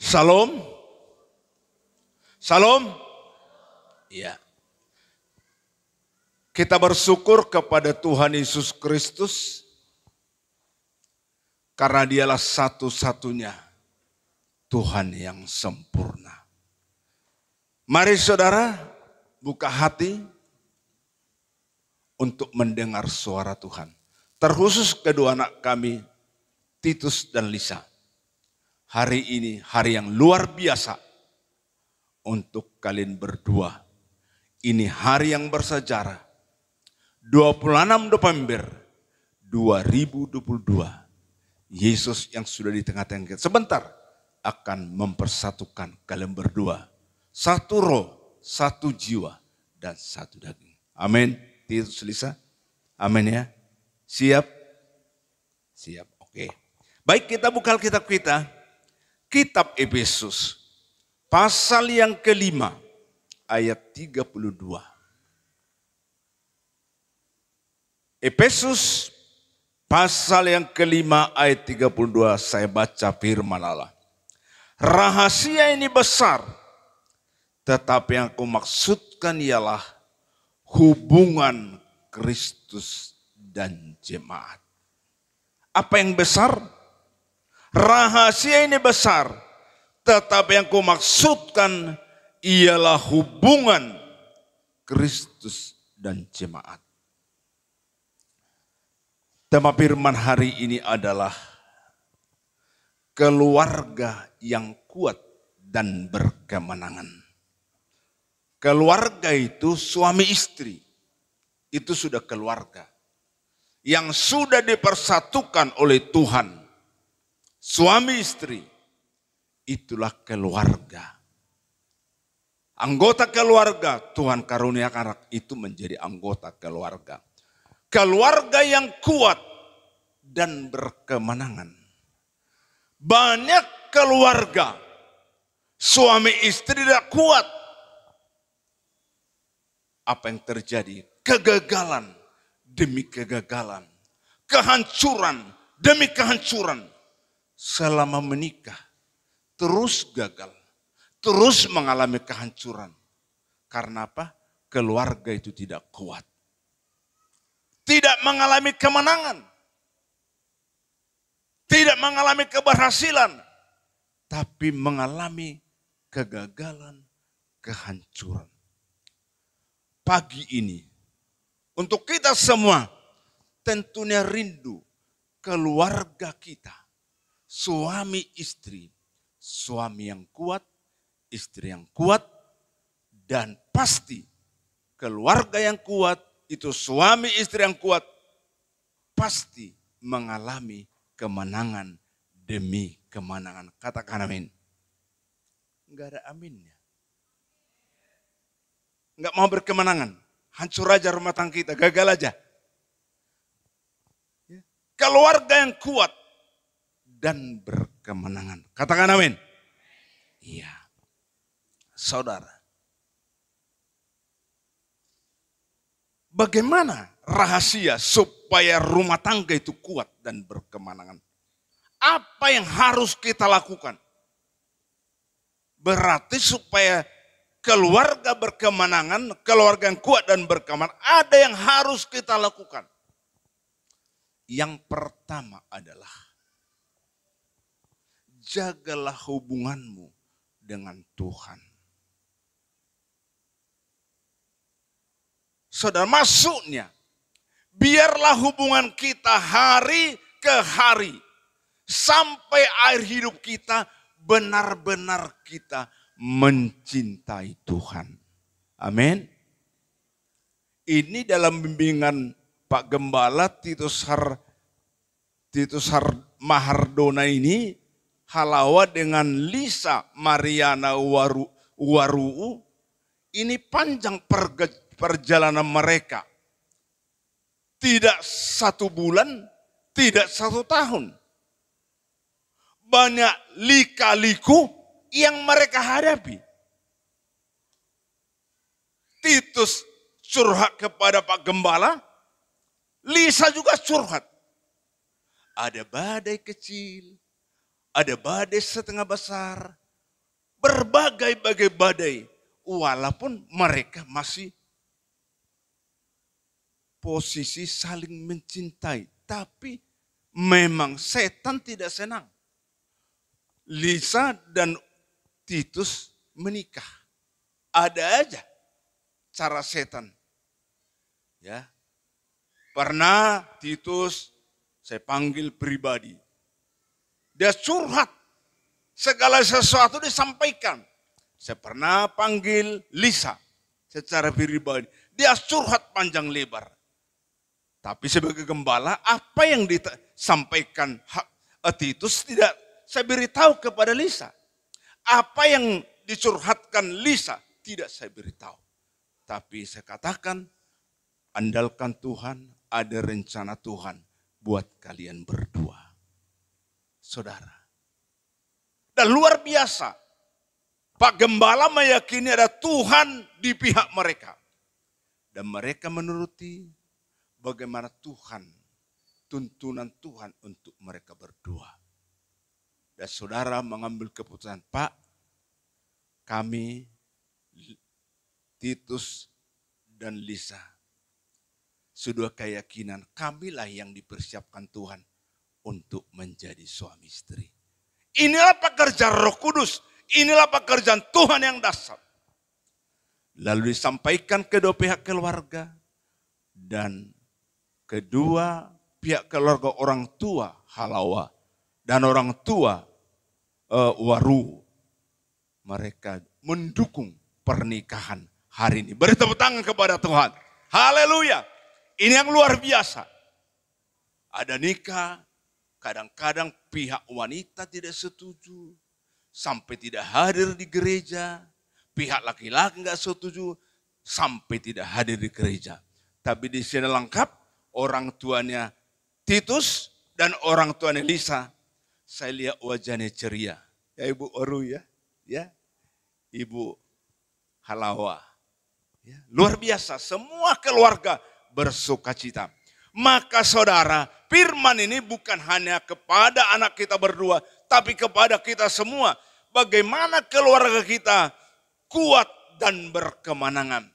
Shalom. Shalom. Ya. Kita bersyukur kepada Tuhan Yesus Kristus karena Dialah satu-satunya Tuhan yang sempurna. Mari saudara buka hati untuk mendengar suara Tuhan. Terkhusus kedua anak kami, Titus dan Lisa. Hari ini hari yang luar biasa untuk kalian berdua. Ini hari yang bersejarah. 26 November 2022. Yesus yang sudah di tengah-tengah kita sebentar akan mempersatukan kalian berdua. Satu roh, satu jiwa, dan satu daging. Amin. Titus, Lisa. Amin ya. Siap? Siap, oke. Baik, kita buka Alkitab kita. Kitab Efesus. Pasal yang kelima. Ayat 32. Efesus pasal yang kelima ayat 32. Saya baca firman Allah. Rahasia ini besar. Tetapi yang aku maksudkan ialah hubungan Kristus dan jemaat. Apa yang besar? Rahasia ini besar. Tetapi yang kumaksudkan ialah hubungan Kristus dan jemaat. Tema firman hari ini adalah keluarga yang kuat dan berkemenangan. Keluarga itu suami istri. Itu sudah keluarga. Yang sudah dipersatukan oleh Tuhan. Suami istri, itulah keluarga. Anggota keluarga, Tuhan karuniakan itu menjadi anggota keluarga. Keluarga yang kuat dan berkemenangan. Banyak keluarga, suami istri tidak kuat. Apa yang terjadi? Kegagalan demi kegagalan. Kehancuran demi kehancuran. Selama menikah, terus gagal, terus mengalami kehancuran. Karena apa? Keluarga itu tidak kuat. Tidak mengalami kemenangan. Tidak mengalami keberhasilan. Tapi mengalami kegagalan, kehancuran. Pagi ini, untuk kita semua, tentunya rindu keluarga kita. Suami istri, suami yang kuat, istri yang kuat, dan pasti keluarga yang kuat, itu suami istri yang kuat, pasti mengalami kemenangan demi kemenangan. Katakan amin. Enggak ada aminnya. Enggak mau berkemenangan, hancur aja rumah tangga kita, gagal aja. Keluarga yang kuat dan berkemenangan. Katakan amin. Iya. Saudara. Bagaimana rahasia supaya rumah tangga itu kuat dan berkemenangan? Apa yang harus kita lakukan? Berarti supaya keluarga berkemenangan, keluarga yang kuat dan berkemenangan, ada yang harus kita lakukan. Yang pertama adalah jagalah hubunganmu dengan Tuhan. Saudara, maksudnya biarlah hubungan kita hari ke hari sampai akhir hidup kita benar-benar kita mencintai Tuhan. Amin. Ini dalam bimbingan Pak Gembala Titus Mahardona ini, Halawa dengan Lisa Mariana Waruu, ini panjang perjalanan mereka. Tidak 1 bulan, tidak 1 tahun. Banyak lika-liku yang mereka hadapi. Titus curhat kepada Pak Gembala, Lisa juga curhat. Ada badai kecil, ada badai setengah besar, berbagai-bagai badai. Walaupun mereka masih posisi saling mencintai. Tapi memang setan tidak senang. Lisa dan Titus menikah. Ada aja cara setan. Ya. Pernah Titus saya panggil pribadi. Dia curhat. Segala sesuatu disampaikan. Saya pernah panggil Lisa secara pribadi. Dia curhat panjang lebar. Tapi sebagai gembala, apa yang disampaikan Titus tidak saya beritahu kepada Lisa. Apa yang dicurhatkan Lisa tidak saya beritahu. Tapi saya katakan, andalkan Tuhan, ada rencana Tuhan buat kalian berdua. Saudara. Dan luar biasa, Pak Gembala meyakini ada Tuhan di pihak mereka. Dan mereka menuruti bagaimana Tuhan, tuntunan Tuhan untuk mereka berdua. Dan saudara mengambil keputusan, Pak, kami, Titus dan Lisa, sudah keyakinan kamilah yang dipersiapkan Tuhan untuk menjadi suami istri. Inilah pekerjaan Roh Kudus, inilah pekerjaan Tuhan yang dahsyat. Lalu disampaikan kedua pihak keluarga dan kedua pihak keluarga orang tua Halawa dan orang tua Waru. Mereka mendukung pernikahan hari ini. Beri tepuk tangan kepada Tuhan. Haleluya. Ini yang luar biasa. Ada nikah, kadang-kadang pihak wanita tidak setuju. Sampai tidak hadir di gereja. Pihak laki-laki enggak setuju. Sampai tidak hadir di gereja. Tapi di sini lengkap, orang tuanya Titus dan orang tuanya Lisa. Saya lihat wajahnya ceria. Ya Ibu Oru ya. Ya. Ibu Halawa. Ya. Luar biasa, semua keluarga bersukacita. Maka saudara, firman ini bukan hanya kepada anak kita berdua, tapi kepada kita semua. Bagaimana keluarga kita kuat dan berkemenangan.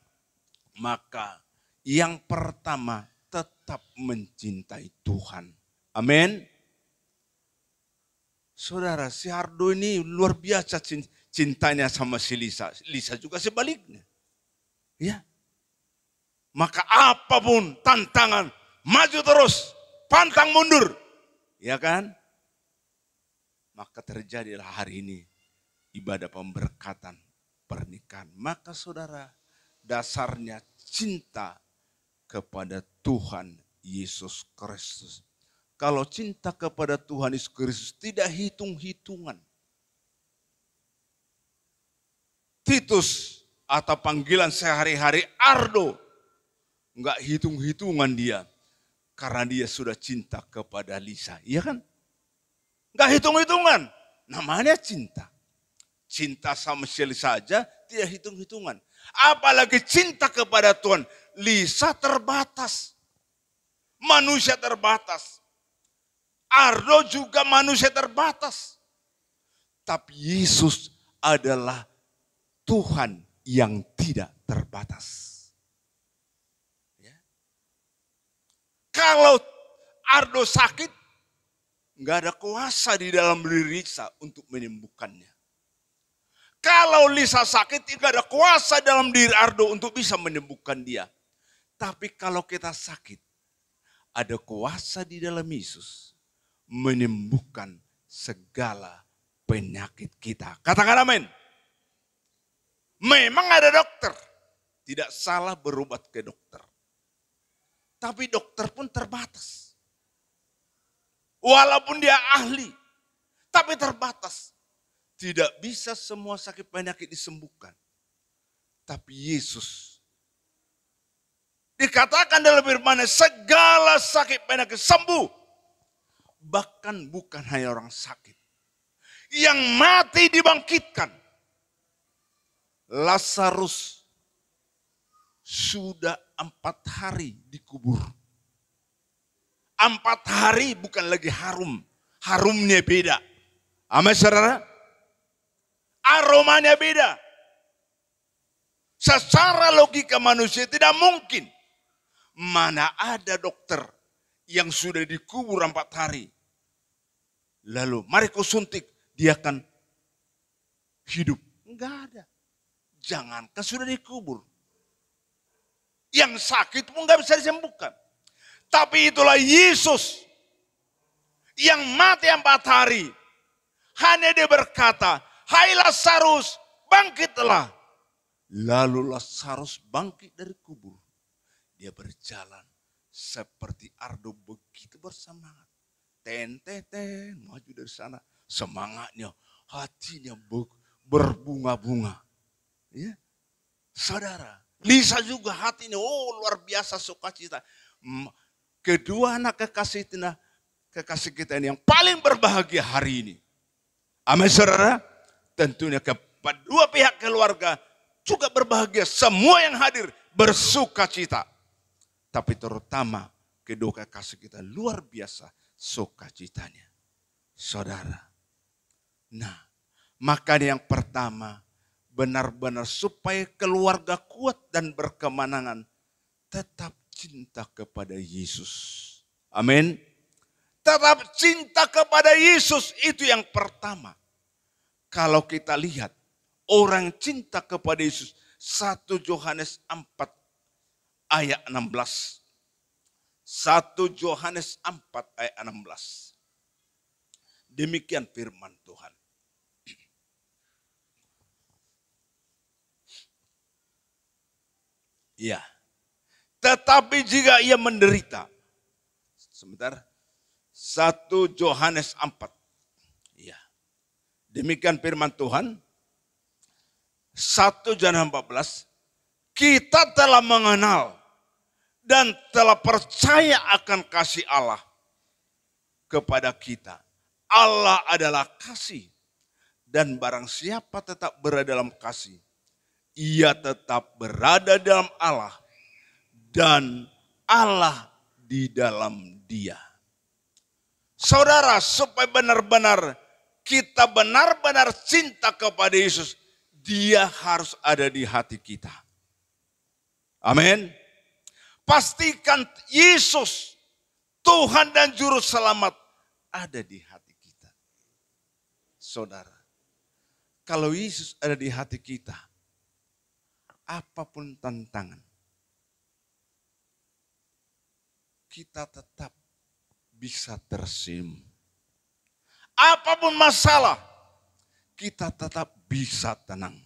Maka yang pertama, tetap mencintai Tuhan. Amin. Saudara, si Ardo ini luar biasa cintanya sama si Lisa. Lisa juga sebaliknya. Ya. Maka apapun tantangan, maju terus, pantang mundur. Ya kan? Maka terjadilah hari ini ibadah pemberkatan pernikahan. Maka saudara, dasarnya cinta kepada Tuhan Yesus Kristus. Kalau cinta kepada Tuhan Yesus Kristus tidak hitung-hitungan. Titus atau panggilan sehari-hari Ardo, enggak hitung-hitungan dia. Karena dia sudah cinta kepada Lisa. Iya kan? Enggak hitung-hitungan. Namanya cinta. Cinta sama sekali saja tidak hitung-hitungan. Apalagi cinta kepada Tuhan. Lisa terbatas. Manusia terbatas. Ardo juga manusia terbatas. Tapi Yesus adalah Tuhan yang tidak terbatas. Ya. Kalau Ardo sakit, nggak ada kuasa di dalam diri Lisa untuk menyembuhkannya. Kalau Lisa sakit, tidak ada kuasa dalam diri Ardo untuk bisa menyembuhkan dia. Tapi kalau kita sakit, ada kuasa di dalam Yesus menyembuhkan segala penyakit kita. Katakan amin. Memang ada dokter. Tidak salah berobat ke dokter. Tapi dokter pun terbatas. Walaupun dia ahli, tapi terbatas. Tidak bisa semua sakit penyakit disembuhkan. Tapi Yesus dikatakan dalam firman-Nya segala sakit penyakit sembuh. Bahkan bukan hanya orang sakit. Yang mati dibangkitkan. Lazarus sudah 4 hari dikubur. 4 hari bukan lagi harum. Harumnya beda. Amin saudara. aromanya beda. Secara logika manusia tidak mungkin. Mana ada dokter yang sudah dikubur 4 hari. Lalu mari kau suntik, dia akan hidup. Enggak ada. Jangankan sudah dikubur. Yang sakit pun enggak bisa disembuhkan. Tapi itulah Yesus yang mati 4 hari. Hanya dia berkata, "Hai Lazarus, bangkitlah." Lalu Lazarus bangkit dari kubur. Dia berjalan seperti Ardo begitu bersemangat. Ten, maju dari sana. Semangatnya, hatinya berbunga-bunga. Ya. Saudara, Lisa juga hatinya, luar biasa sukacita. Kedua anak kekasih kita ini yang paling berbahagia hari ini. Amin saudara. Tentunya kedua pihak keluarga juga berbahagia, semua yang hadir bersukacita. Tapi terutama kedua kekasih kita luar biasa sukacitanya. Saudara. Nah, makanya yang pertama benar-benar supaya keluarga kuat dan berkemenangan, tetap cinta kepada Yesus. Amin. Tetap cinta kepada Yesus, itu yang pertama. Kalau kita lihat orang cinta kepada Yesus, 1 Yohanes 4 ayat 16. 1 Yohanes 4 ayat 16. Demikian firman Tuhan. Ya. Tetapi jika ia menderita. Sebentar. 1 Yohanes 4. Ya. Demikian firman Tuhan. 1 Yohanes 14, kita telah mengenal dan telah percaya akan kasih Allah kepada kita. Allah adalah kasih, dan barang siapa tetap berada dalam kasih, ia tetap berada dalam Allah dan Allah di dalam dia. Saudara, supaya benar-benar kita benar-benar cinta kepada Yesus, dia harus ada di hati kita. Amin. Pastikan Yesus, Tuhan dan Juru Selamat, ada di hati kita. Saudara, kalau Yesus ada di hati kita, apapun tantangan, kita tetap bisa tersenyum. Apapun masalah, kita tetap bisa tenang.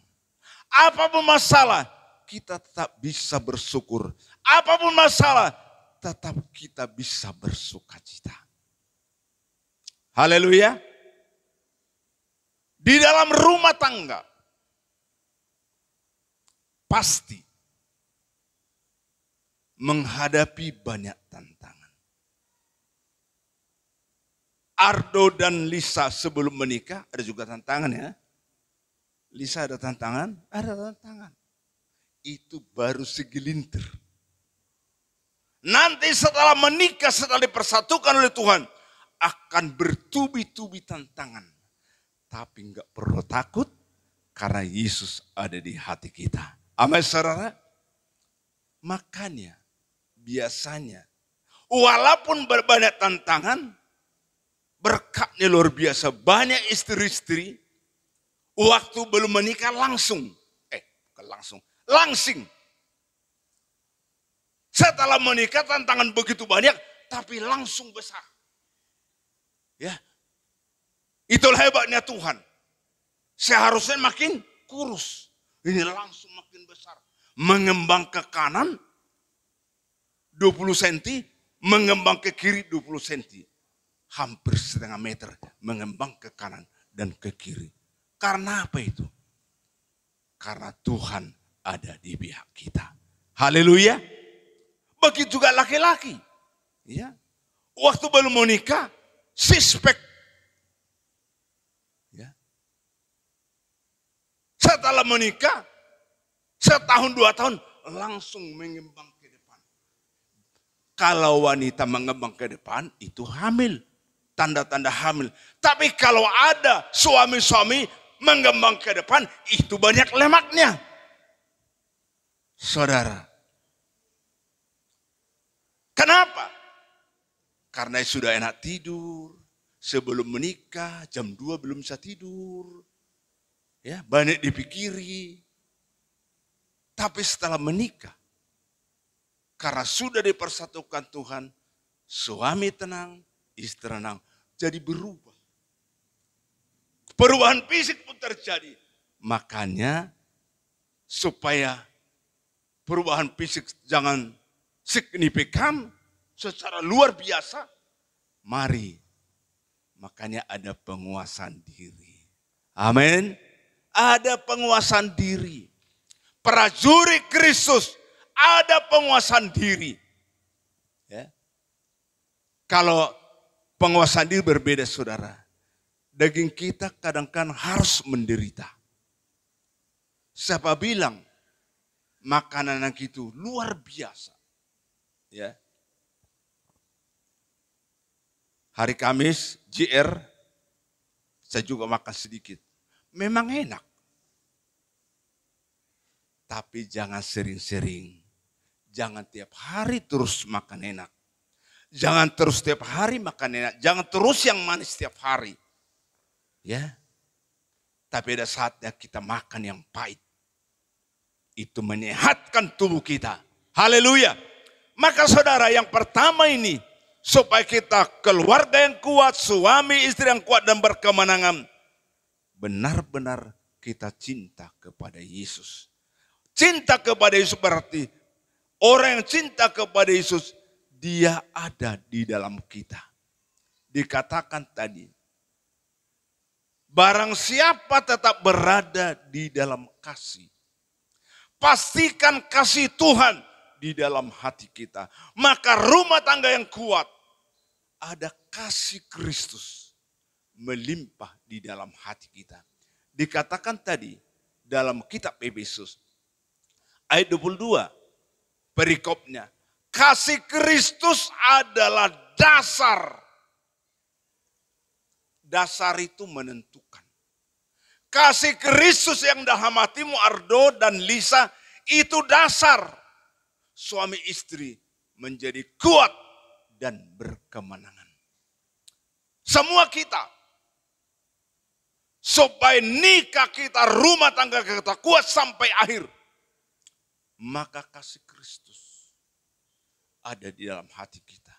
Apapun masalah, kita tetap bisa bersyukur. Apapun masalah, tetap kita bisa bersukacita. Haleluya. Di dalam rumah tangga, pasti menghadapi banyak tantangan. Ardo dan Lisa sebelum menikah ada juga tantangan ya. Lisa ada tantangan? Ada tantangan. Itu baru segelintir. Nanti setelah menikah, setelah dipersatukan oleh Tuhan, akan bertubi-tubi tantangan. Tapi enggak perlu takut, karena Yesus ada di hati kita. Amin saudara? Makanya, biasanya, walaupun berbanyak tantangan, berkatnya luar biasa. Banyak istri-istri, waktu belum menikah langsung. Langsing. Setelah menikah tantangan begitu banyak, tapi langsung besar. Ya, itulah hebatnya Tuhan. Seharusnya makin kurus, ini langsung makin besar. Mengembang ke kanan 20 cm, mengembang ke kiri 20 cm. Hampir setengah meter mengembang ke kanan dan ke kiri. Karena apa itu? Karena Tuhan ada di pihak kita. Haleluya. Begitu juga laki-laki. Ya. Waktu belum menikah, suspek. Ya. Setelah menikah, setahun 2 tahun, langsung mengembang ke depan. Kalau wanita mengembang ke depan, itu hamil. Tanda-tanda hamil. Tapi kalau ada suami-suami mengembang ke depan, itu banyak lemaknya. Saudara. Kenapa? Karena sudah enak tidur. Sebelum menikah, jam 2 belum bisa tidur. Ya, banyak dipikiri. Tapi setelah menikah, karena sudah dipersatukan Tuhan, suami tenang, istri tenang, jadi berubah. Perubahan fisik pun terjadi. Makanya supaya perubahan fisik jangan signifikan secara luar biasa, mari. Makanya ada penguasaan diri. Amin. Ada penguasaan diri. Prajurit Kristus ada penguasaan diri. Ya. Kalau penguasaan diri berbeda, saudara. Daging kita kadang-kadang harus menderita. Siapa bilang makanan itu luar biasa. Ya. Hari Kamis, JR, saya juga makan sedikit. Memang enak. Tapi jangan sering-sering. Jangan tiap hari terus makan enak. Jangan terus tiap hari makan enak. Jangan terus yang manis tiap hari. Ya. Tapi ada saatnya kita makan yang pahit. Itu menyehatkan tubuh kita. Haleluya. Maka saudara, yang pertama ini, supaya kita keluarga yang kuat, suami istri yang kuat dan berkemenangan. Benar-benar kita cinta kepada Yesus. Cinta kepada Yesus berarti orang yang cinta kepada Yesus, dia ada di dalam kita. Dikatakan tadi, barang siapa tetap berada di dalam kasih, pastikan kasih Tuhan di dalam hati kita. Maka rumah tangga yang kuat, ada kasih Kristus melimpah di dalam hati kita. Dikatakan tadi dalam kitab Efesus ayat 22 perikopnya, kasih Kristus adalah dasar. Dasar itu menentukan. Kasih Kristus yang dalam hatimu, Ardo dan Lisa, itu dasar suami istri menjadi kuat dan berkemenangan. Semua kita, supaya nikah kita, rumah tangga kita kuat sampai akhir, maka kasih Kristus ada di dalam hati kita.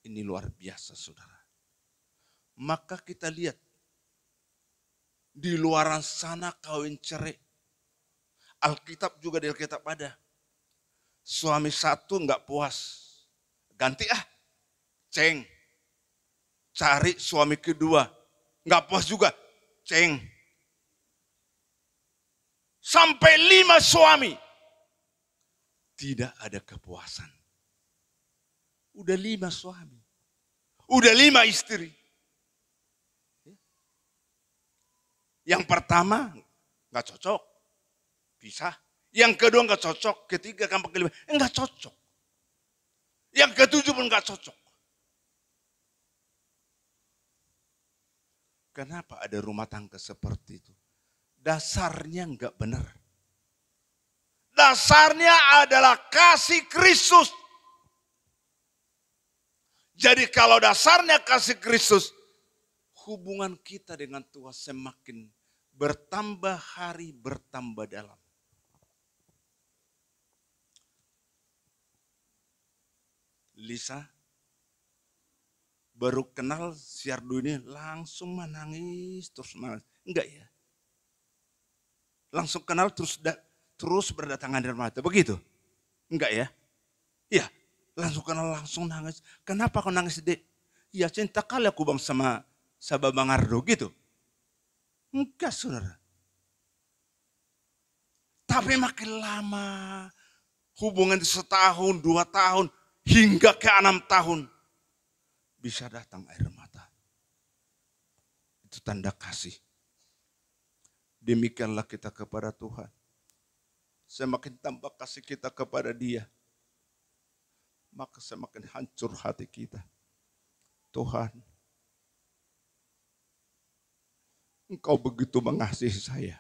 Ini luar biasa, saudara. Maka kita lihat, di luaran sana kawin cerai. Alkitab juga di Alkitab ada. Suami satu enggak puas, ganti ceng. Cari suami kedua, enggak puas juga, ceng. Sampai 5 suami, tidak ada kepuasan. Udah 5 suami, udah 5 istri. Yang pertama enggak cocok, pisah. Yang kedua enggak cocok, ketiga, keempat, kelima, enggak cocok. Yang ketujuh pun enggak cocok. Kenapa ada rumah tangga seperti itu? Dasarnya enggak benar. Dasarnya adalah kasih Kristus. Jadi kalau dasarnya kasih Kristus, hubungan kita dengan Tuhan semakin bertambah hari, bertambah dalam. Lisa baru kenal si Ardo ini langsung menangis terus menangis. Enggak ya? Langsung kenal terus berdatangan dari mata. Begitu? Enggak ya? Iya, langsung kenal langsung nangis. Kenapa kau nangis, Dek? Ya cinta kali aku bang sama Bang Ardo gitu. Enggak, saudara. Tapi makin lama, hubungan 1 tahun, 2 tahun, hingga ke 6 tahun, bisa datang air mata. Itu tanda kasih. Demikianlah kita kepada Tuhan. Semakin tambah kasih kita kepada Dia, maka semakin hancur hati kita. Tuhan, Engkau begitu mengasihi saya.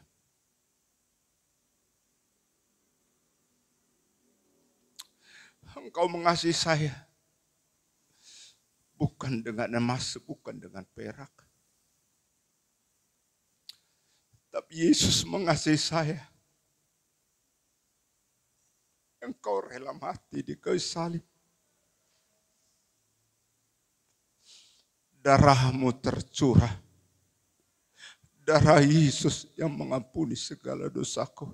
Engkau mengasihi saya. Bukan dengan emas, bukan dengan perak. Tapi Yesus mengasihi saya. Engkau rela mati di kayu salib. Darahmu tercurah. Darah Yesus yang mengampuni segala dosaku.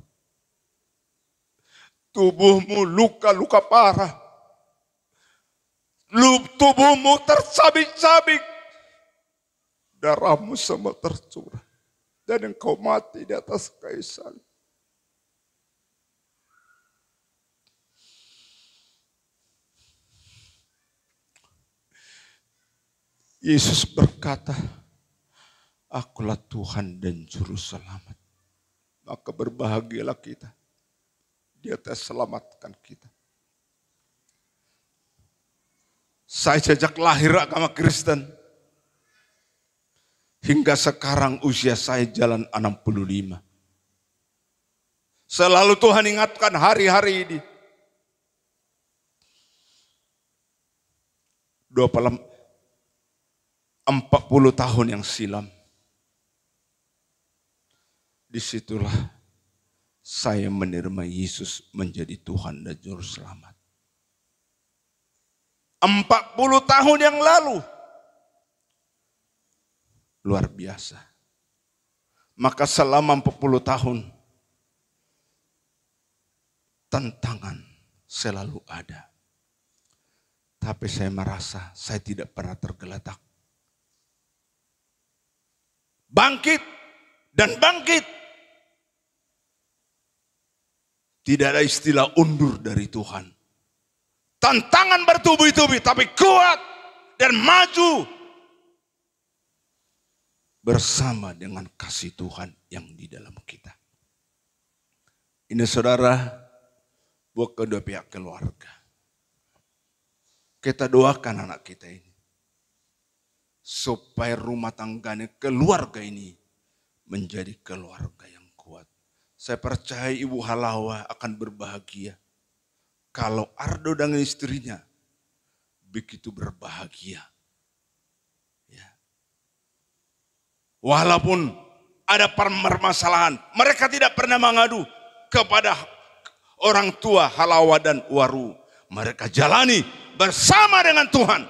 Tubuhmu luka-luka parah. Tubuhmu tersabik-sabik. Darahmu semua tercurah. Dan engkau mati di atas kayu salib. Yesus berkata, Akulah Tuhan dan Juru Selamat. Maka berbahagialah kita. Dia telah selamatkan kita. Saya sejak lahir agama Kristen. Hingga sekarang usia saya jalan 65. Selalu Tuhan ingatkan hari-hari ini. 40 tahun yang silam. Disitulah saya menerima Yesus menjadi Tuhan dan Juru Selamat. 40 tahun yang lalu. Luar biasa. Maka selama 40 tahun, tantangan selalu ada. Tapi saya merasa saya tidak pernah tergeletak. Bangkit dan bangkit. Tidak ada istilah undur dari Tuhan. Tantangan bertubi-tubi tapi kuat dan maju. Bersama dengan kasih Tuhan yang di dalam kita. Ini saudara, buat kedua pihak keluarga. Kita doakan anak kita ini. Supaya rumah tangganya, keluarga ini menjadi keluarga yang kuat. Saya percaya Ibu Halawa akan berbahagia. Kalau Ardo dan istrinya begitu berbahagia. Ya. Walaupun ada permasalahan, mereka tidak pernah mengadu kepada orang tua Halawa dan Waru. Mereka jalani bersama dengan Tuhan.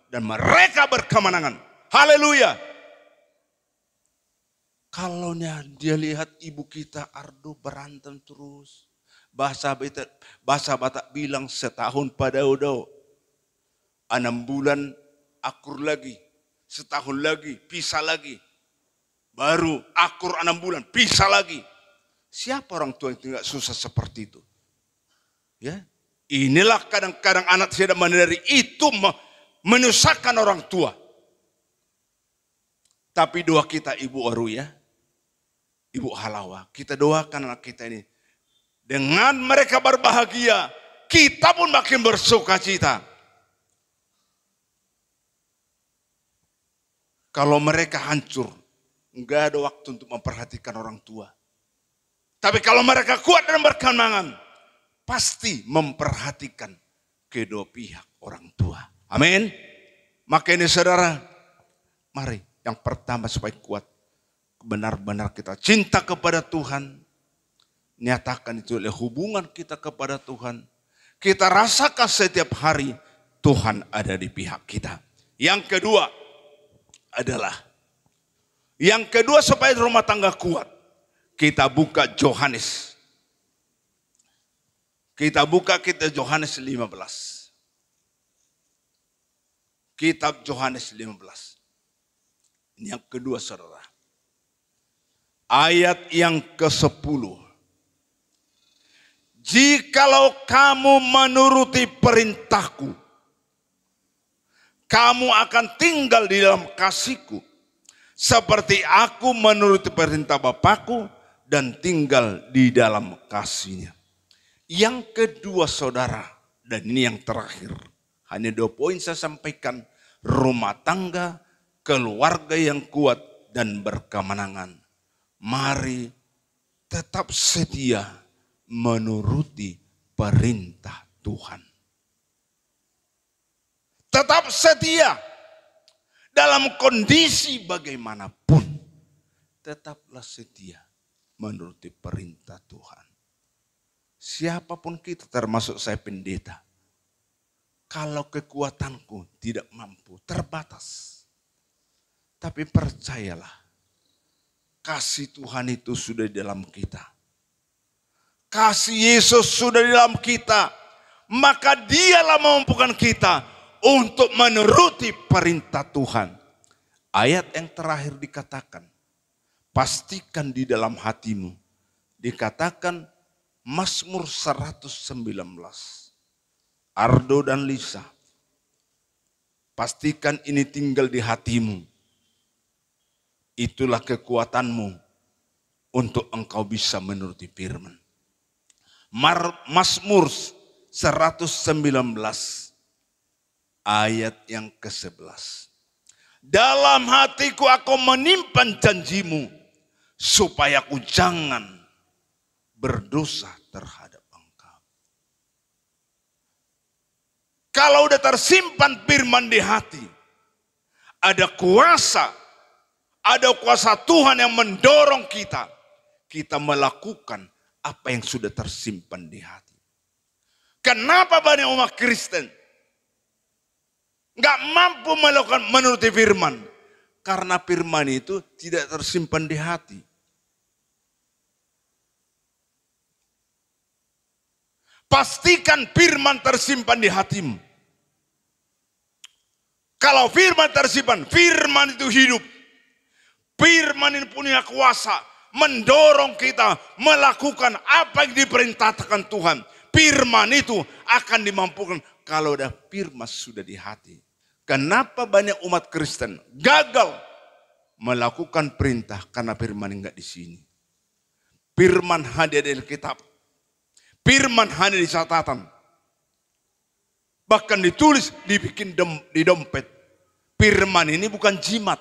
Dan mereka berkemenangan. Haleluya. Kalau dia lihat ibu kita Ardo berantem terus. Bahasa Batak bilang setahun pada udah. 6 bulan akur lagi. Setahun lagi pisah lagi. Baru akur 6 bulan pisah lagi. Siapa orang tua yang tidak susah seperti itu? Ya, inilah kadang-kadang anak tidak menyadari itu menyusahkan orang tua. Tapi doa kita Ibu Waru ya. Ibu Halawa. Kita doakan anak kita ini. Dengan mereka berbahagia. Kita pun makin bersuka cita. Kalau mereka hancur. Enggak ada waktu untuk memperhatikan orang tua. Tapi kalau mereka kuat dan berkemenangan. Pasti memperhatikan kedua pihak orang tua. Amin. Maka ini saudara. Mari yang pertama supaya kuat. Benar-benar kita cinta kepada Tuhan. Nyatakan itu oleh hubungan kita kepada Tuhan. Kita rasakan setiap hari Tuhan ada di pihak kita. Yang kedua adalah. Yang kedua supaya rumah tangga kuat. Kita buka Yohanes. Kita buka Yohanes 15. Kitab Yohanes 15. Ini yang kedua saudara. Ayat yang ke-10. Jikalau kamu menuruti perintahku, kamu akan tinggal di dalam kasihku. Seperti aku menuruti perintah Bapakku dan tinggal di dalam kasihnya. Yang kedua saudara, dan ini yang terakhir. Hanya 2 poin saya sampaikan. Rumah tangga, keluarga yang kuat, dan berkemenangan. Mari tetap setia menuruti perintah Tuhan. Tetap setia dalam kondisi bagaimanapun. Tetaplah setia menuruti perintah Tuhan. Siapapun kita, termasuk saya pendeta. Kalau kekuatanku tidak mampu, terbatas. Tapi percayalah, kasih Tuhan itu sudah di dalam kita. Kasih Yesus sudah di dalam kita. Maka dialah memampukan kita untuk menuruti perintah Tuhan. Ayat yang terakhir dikatakan, pastikan di dalam hatimu. Dikatakan Mazmur 119. Ardo dan Lisa, pastikan ini tinggal di hatimu. Itulah kekuatanmu untuk engkau bisa menuruti firman. Mazmur 119 ayat yang ke-11. Dalam hatiku aku menyimpan janjimu supaya aku jangan berdosa terhadap engkau. Kalau udah tersimpan firman di hati, ada kuasa Tuhan yang mendorong kita melakukan apa yang sudah tersimpan di hati. Kenapa banyak umat Kristen nggak mampu melakukan menuruti firman? Karena firman itu tidak tersimpan di hati. Pastikan firman tersimpan di hatimu. Kalau firman tersimpan, firman itu hidup. Firman ini punya kuasa mendorong kita melakukan apa yang diperintahkan Tuhan. Firman itu akan dimampukan kalau ada firman sudah di hati. Kenapa banyak umat Kristen gagal melakukan perintah? Karena firman enggak di sini. Firman hadir di kitab. Firman hadir di catatan. Bahkan ditulis, dibikin di dompet. Firman ini bukan jimat.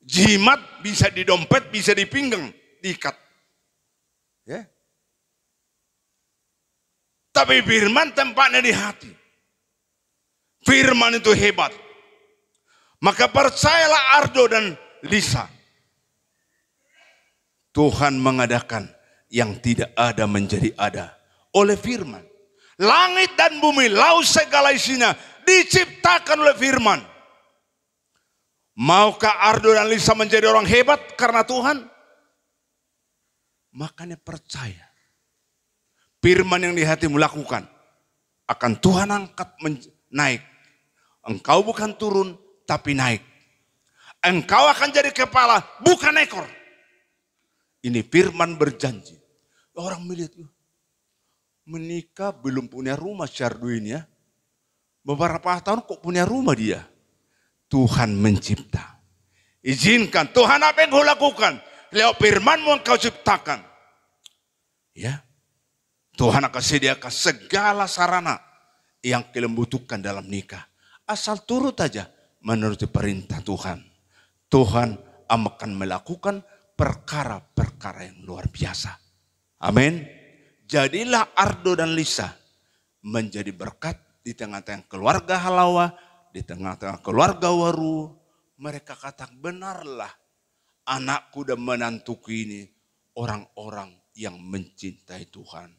Jimat bisa di dompet, bisa di pinggang, diikat. Ya. Tapi firman tempatnya di hati. Firman itu hebat. Maka percayalah Ardo dan Lisa. Tuhan mengadakan yang tidak ada menjadi ada oleh firman. Langit dan bumi, laut segala isinya diciptakan oleh firman. Maukah Ardo dan Lisa menjadi orang hebat karena Tuhan? Makanya percaya. Firman yang di hatimu lakukan. Akan Tuhan angkat naik. Engkau bukan turun tapi naik. Engkau akan jadi kepala bukan ekor. Ini firman berjanji. Orang melihat, menikah belum punya rumah Syardu ini ya. Beberapa tahun kok punya rumah dia. Tuhan mencipta. Izinkan Tuhan apa yang kau lakukan. Lewat firman-Mu engkau ciptakan. Ya. Tuhan akan sediakan segala sarana yang kalian butuhkan dalam nikah. Asal turut aja menuruti perintah Tuhan. Tuhan akan melakukan perkara-perkara yang luar biasa. Amin. Jadilah Ardo dan Lisa menjadi berkat di tengah-tengah keluarga Halawa, di tengah-tengah keluarga Waru. Mereka katakan, benarlah anakku dan menantuku ini orang-orang yang mencintai Tuhan.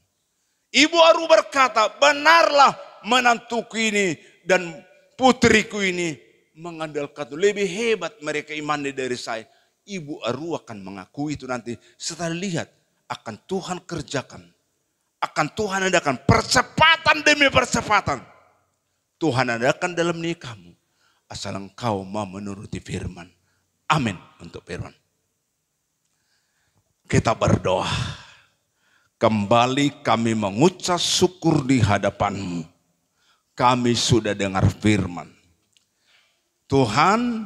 Ibu Waru berkata, benarlah menantuku ini dan putriku ini mengandalkan lebih hebat mereka imannya dari saya. Ibu Aru akan mengakui itu nanti setelah lihat akan Tuhan kerjakan. Akan Tuhan adakan percepatan demi percepatan. Tuhan adakan dalam nikahmu. Asal engkau mau menuruti firman. Amin untuk firman. Kita berdoa. Kembali kami mengucap syukur di hadapan-Mu. Kami sudah dengar firman. Tuhan,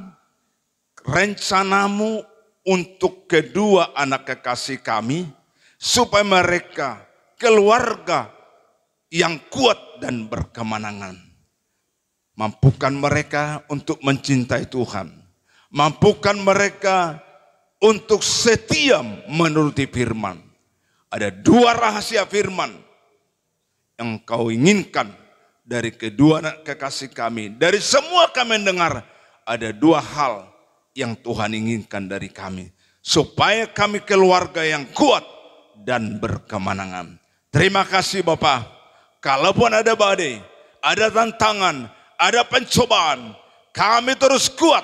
rencana-Mu untuk kedua anak kekasih kami, supaya mereka keluarga yang kuat dan berkemenangan. Mampukan mereka untuk mencintai Tuhan. Mampukan mereka untuk setia menuruti firman. Ada 2 rahasia firman yang kau inginkan dari kedua kekasih kami. Dari semua kami mendengar, ada 2 hal yang Tuhan inginkan dari kami. Supaya kami keluarga yang kuat dan berkemenangan. Terima kasih Bapak. Kalaupun ada badai, ada tantangan, ada pencobaan, kami terus kuat.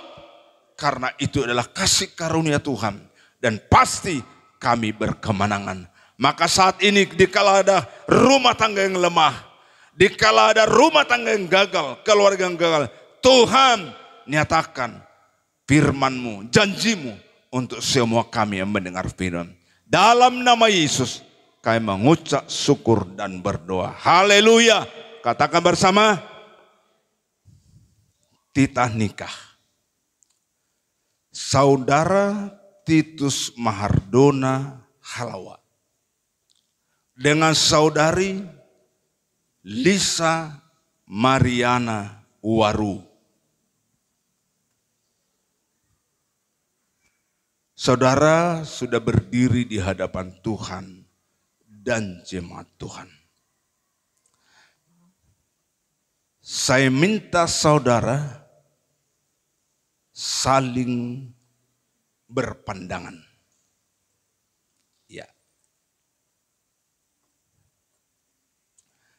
Karena itu adalah kasih karunia Tuhan. Dan pasti kami berkemenangan. Maka saat ini dikala ada rumah tangga yang lemah, dikala ada rumah tangga yang gagal, keluarga yang gagal, Tuhan nyatakan firman-Mu, janji-Mu untuk semua kami yang mendengar firman. Dalam nama Yesus kami mengucap syukur dan berdoa. Haleluya. Katakan bersama, titah nikah. Saudara Titus Mahardona Halawa dengan saudari Lisa Mariana Waru. Saudara sudah berdiri di hadapan Tuhan dan jemaat Tuhan. Saya minta saudara saling berpandangan. Ya.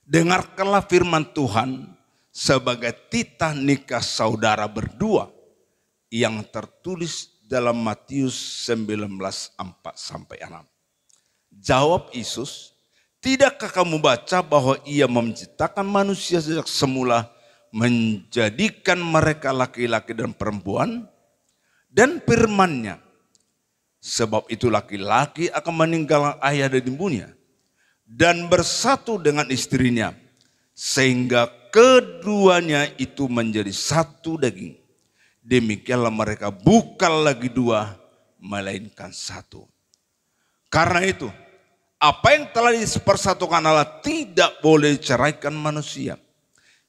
Dengarkanlah firman Tuhan sebagai titah nikah saudara berdua yang tertulis dalam Matius 19:4-6. Jawab Yesus, tidakkah kamu baca bahwa Ia menciptakan manusia sejak semula, menjadikan mereka laki-laki dan perempuan? Dan firman-Nya, sebab itu laki-laki akan meninggalkan ayah dan ibunya dan bersatu dengan istrinya, sehingga keduanya itu menjadi satu daging. Demikianlah mereka bukan lagi 2, melainkan 1. Karena itu, apa yang telah dipersatukan Allah tidak boleh diceraikan manusia.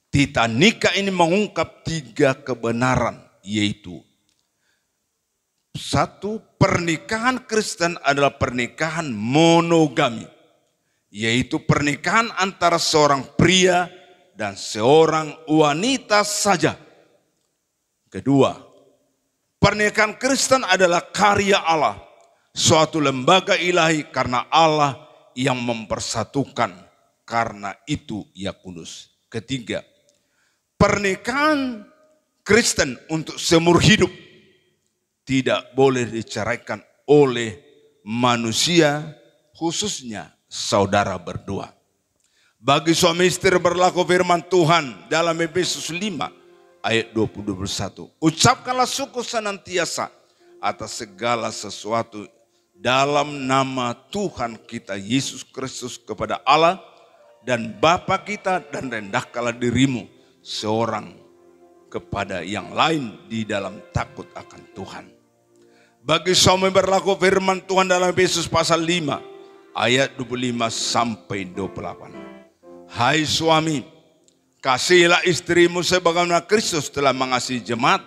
Titah nikah ini mengungkap 3 kebenaran, yaitu 1, pernikahan Kristen adalah pernikahan monogami, yaitu pernikahan antara seorang pria dan seorang wanita saja. Kedua, pernikahan Kristen adalah karya Allah, suatu lembaga ilahi karena Allah yang mempersatukan, karena itu Ia kudus. Ketiga, pernikahan Kristen untuk seumur hidup tidak boleh diceraikan oleh manusia, khususnya saudara berdua. Bagi suami istri berlaku firman Tuhan dalam Efesus 5 ayat 20-21. Ucapkanlah syukur senantiasa atas segala sesuatu dalam nama Tuhan kita Yesus Kristus kepada Allah dan Bapa kita, dan rendahkanlah dirimu seorang kepada yang lain di dalam takut akan Tuhan. Bagi suami berlaku firman Tuhan dalam Efesus pasal 5 ayat 25-28. Hai suami, kasihilah istrimu sebagaimana Kristus telah mengasihi jemaat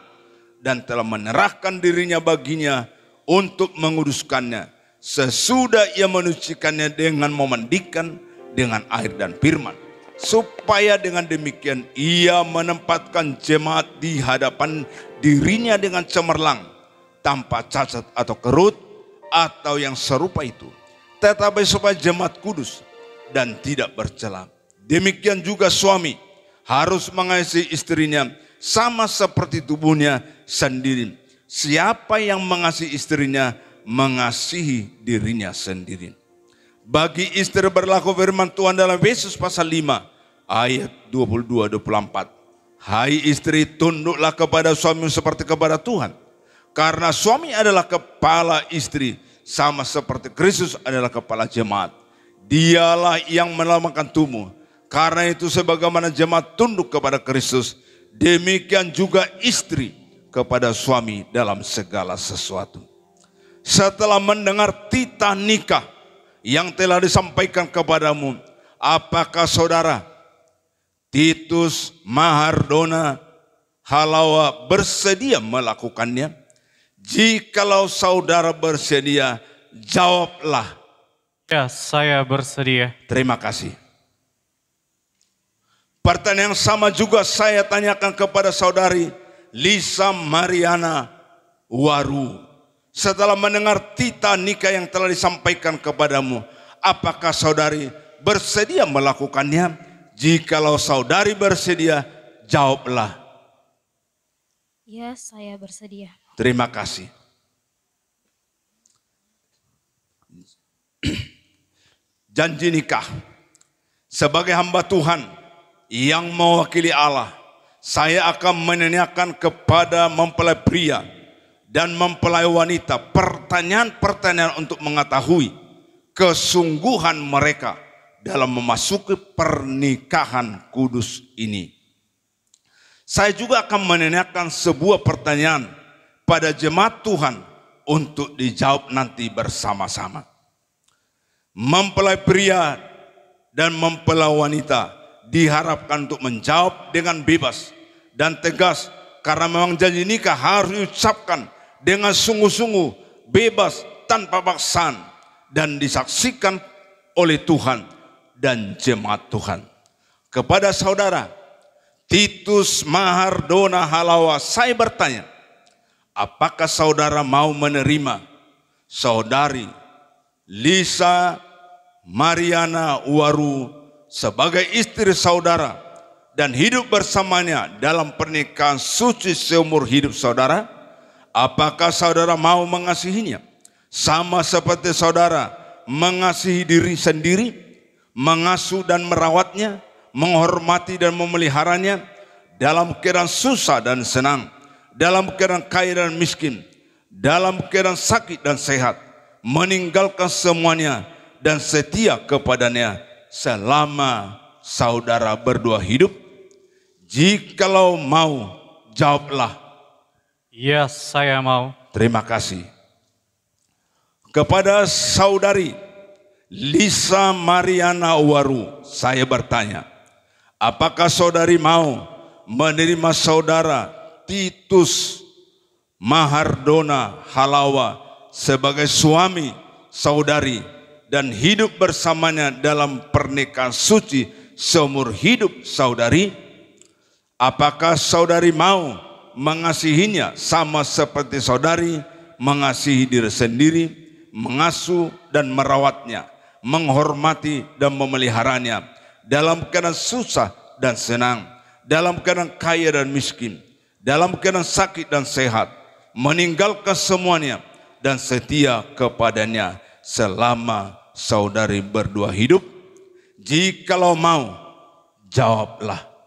dan telah menyerahkan dirinya baginya untuk menguduskannya, sesudah Ia menyucikannya dengan memandikan dengan air dan firman, supaya dengan demikian Ia menempatkan jemaat di hadapan dirinya dengan cemerlang, tanpa cacat atau kerut atau yang serupa itu, tetapi supaya jemaat kudus dan tidak bercela. Demikian juga suami harus mengasihi istrinya sama seperti tubuhnya sendiri. Siapa yang mengasihi istrinya mengasihi dirinya sendiri. Bagi istri berlaku firman Tuhan dalam Efesus pasal 5 ayat 22-24. Hai istri, tunduklah kepada suami seperti kepada Tuhan. Karena suami adalah kepala istri, sama seperti Kristus adalah kepala jemaat. Dialah yang melambangkan tubuh. Karena itu sebagaimana jemaat tunduk kepada Kristus, demikian juga istri kepada suami dalam segala sesuatu. Setelah mendengar titah nikah yang telah disampaikan kepadamu, apakah saudara Titus Mahardona Halawa bersedia melakukannya? Jikalau saudara bersedia, jawablah. Ya, saya bersedia. Terima kasih. Pertanyaan yang sama juga saya tanyakan kepada saudari Lisa Mariana Waru. Setelah mendengar tita nikah yang telah disampaikan kepadamu, apakah saudari bersedia melakukannya? Jikalau saudari bersedia, jawablah. Ya, saya bersedia. Terima kasih. Janji nikah. Sebagai hamba Tuhan yang mewakili Allah, saya akan menanyakan kepada mempelai pria dan mempelai wanita pertanyaan-pertanyaan untuk mengetahui kesungguhan mereka dalam memasuki pernikahan kudus ini. Saya juga akan menanyakan sebuah pertanyaan pada jemaat Tuhan untuk dijawab nanti bersama-sama. Mempelai pria dan mempelai wanita diharapkan untuk menjawab dengan bebas dan tegas, karena memang janji nikah harus diucapkan dengan sungguh-sungguh, bebas, tanpa paksaan, dan disaksikan oleh Tuhan dan jemaat Tuhan. Kepada saudara Titus Mahardona Halawa, saya bertanya, apakah saudara mau menerima saudari Lisa Mariana Waru sebagai istri saudara dan hidup bersamanya dalam pernikahan suci seumur hidup saudara? Apakah saudara mau mengasihinya sama seperti saudara mengasihi diri sendiri, mengasuh dan merawatnya, menghormati dan memeliharanya dalam keadaan susah dan senang, dalam keadaan kaya dan miskin, dalam keadaan sakit dan sehat, meninggalkan semuanya dan setia kepadanya selama saudara berdua hidup? Jikalau mau, jawablah. Ya, saya mau. Terima kasih. Kepada saudari Lisa Mariana Waru, saya bertanya, apakah saudari mau menerima saudara Titus Mahardona Halawa sebagai suami saudari dan hidup bersamanya dalam pernikahan suci seumur hidup saudari? Apakah saudari mau mengasihinya sama seperti saudari mengasihi diri sendiri, mengasuh dan merawatnya, menghormati dan memeliharanya dalam keadaan susah dan senang, dalam keadaan kaya dan miskin, dalam keadaan sakit dan sehat, meninggalkan semuanya dan setia kepadanya selama saudari berdua hidup? Jikalau mau, jawablah.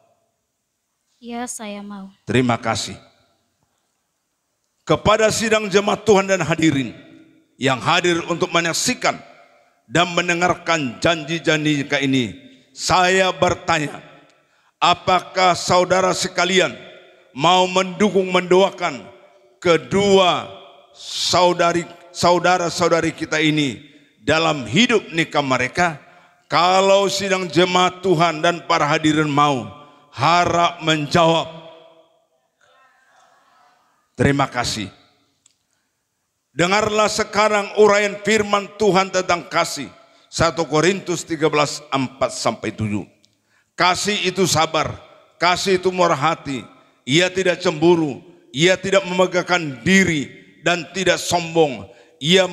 Ya, saya mau. Terima kasih. Kepada sidang jemaat Tuhan dan hadirin yang hadir untuk menyaksikan dan mendengarkan janji-janji nikah ini, saya bertanya, apakah saudara sekalian mau mendukung, mendoakan kedua saudara-saudari kita ini dalam hidup nikah mereka? Kalau sidang jemaat Tuhan dan para hadirin mau, harap menjawab. Terima kasih. Dengarlah sekarang uraian firman Tuhan tentang kasih. 1 Korintus 13:4-7. Kasih itu sabar, kasih itu murah hati, ia tidak cemburu, ia tidak memegahkan diri dan tidak sombong, ia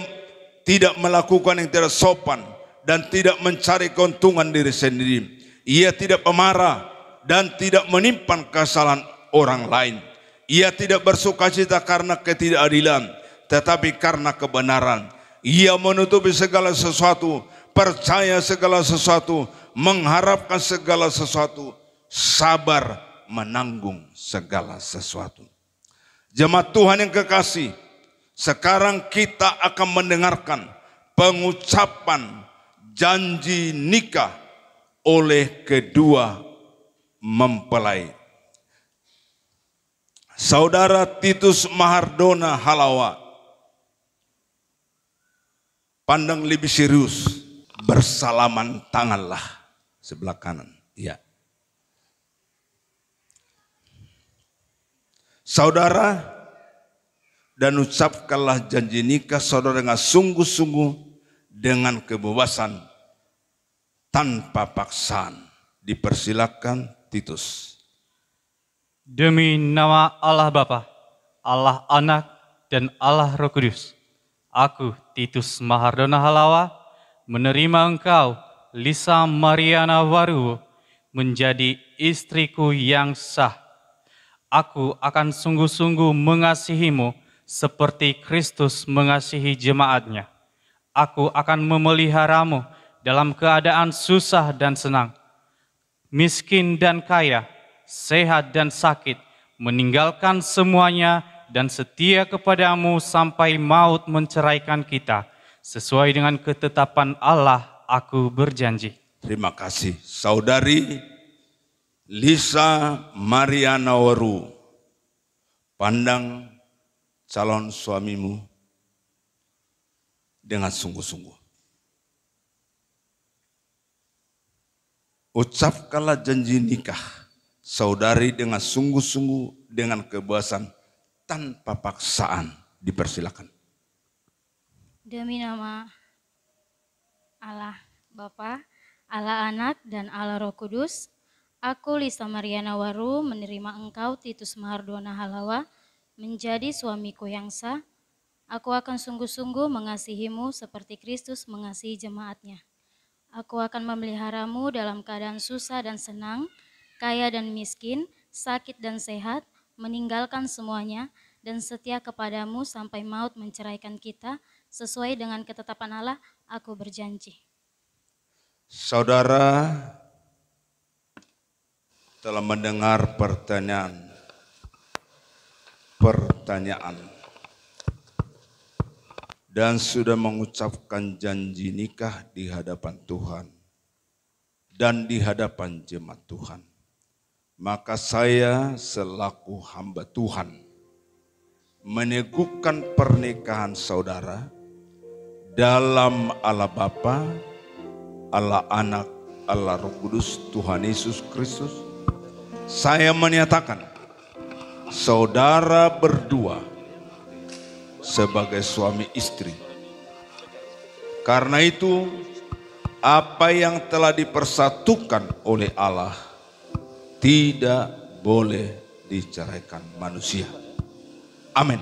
tidak melakukan yang tidak sopan dan tidak mencari keuntungan diri sendiri, ia tidak pemarah dan tidak menyimpan kesalahan orang lain, ia tidak bersukacita karena ketidakadilan, tetapi karena kebenaran. Ia menutupi segala sesuatu, percaya segala sesuatu, mengharapkan segala sesuatu, sabar menanggung segala sesuatu. Jemaat Tuhan yang kekasih, sekarang kita akan mendengarkan pengucapan janji nikah oleh kedua mempelai. Saudara Titus Mahardona Halawa, pandang lebih serius, bersalaman tanganlah sebelah kanan. Ya. Saudara, dan ucapkanlah janji nikah saudara dengan sungguh-sungguh, dengan kebebasan, tanpa paksaan. Dipersilakan Titus. Demi nama Allah Bapa, Allah Anak, dan Allah Roh Kudus, aku, Titus Mahardona Halawa, menerima engkau, Lisa Mariana Waru, menjadi istriku yang sah. Aku akan sungguh-sungguh mengasihimu seperti Kristus mengasihi jemaatnya. Aku akan memeliharamu dalam keadaan susah dan senang, miskin dan kaya, sehat dan sakit, meninggalkan semuanya dan setia kepadamu sampai maut menceraikan kita. Sesuai dengan ketetapan Allah, aku berjanji. Terima kasih. Saudari Lisa Mariana Waru, pandang calon suamimu dengan sungguh-sungguh. Ucapkanlah janji nikah saudari dengan sungguh-sungguh, dengan kebebasan, tanpa paksaan. Dipersilakan. Demi nama Allah Bapa, Allah Anak, dan Allah Roh Kudus, aku Lisa Mariana Waru menerima engkau Titus Mahardona Halawa menjadi suamiku yang sah. Aku akan sungguh-sungguh mengasihimu seperti Kristus mengasihi jemaatnya. Aku akan memeliharamu dalam keadaan susah dan senang, kaya dan miskin, sakit dan sehat, meninggalkan semuanya, dan setia kepadamu sampai maut menceraikan kita. Sesuai dengan ketetapan Allah, aku berjanji. Saudara telah mendengar pertanyaan dan sudah mengucapkan janji nikah di hadapan Tuhan dan di hadapan jemaat Tuhan. Maka saya selaku hamba Tuhan meneguhkan pernikahan saudara dalam Allah Bapa, Allah Anak, Allah Roh Kudus, Tuhan Yesus Kristus. Saya menyatakan saudara berdua sebagai suami istri. Karena itu, apa yang telah dipersatukan oleh Allah tidak boleh diceraikan manusia. Amin.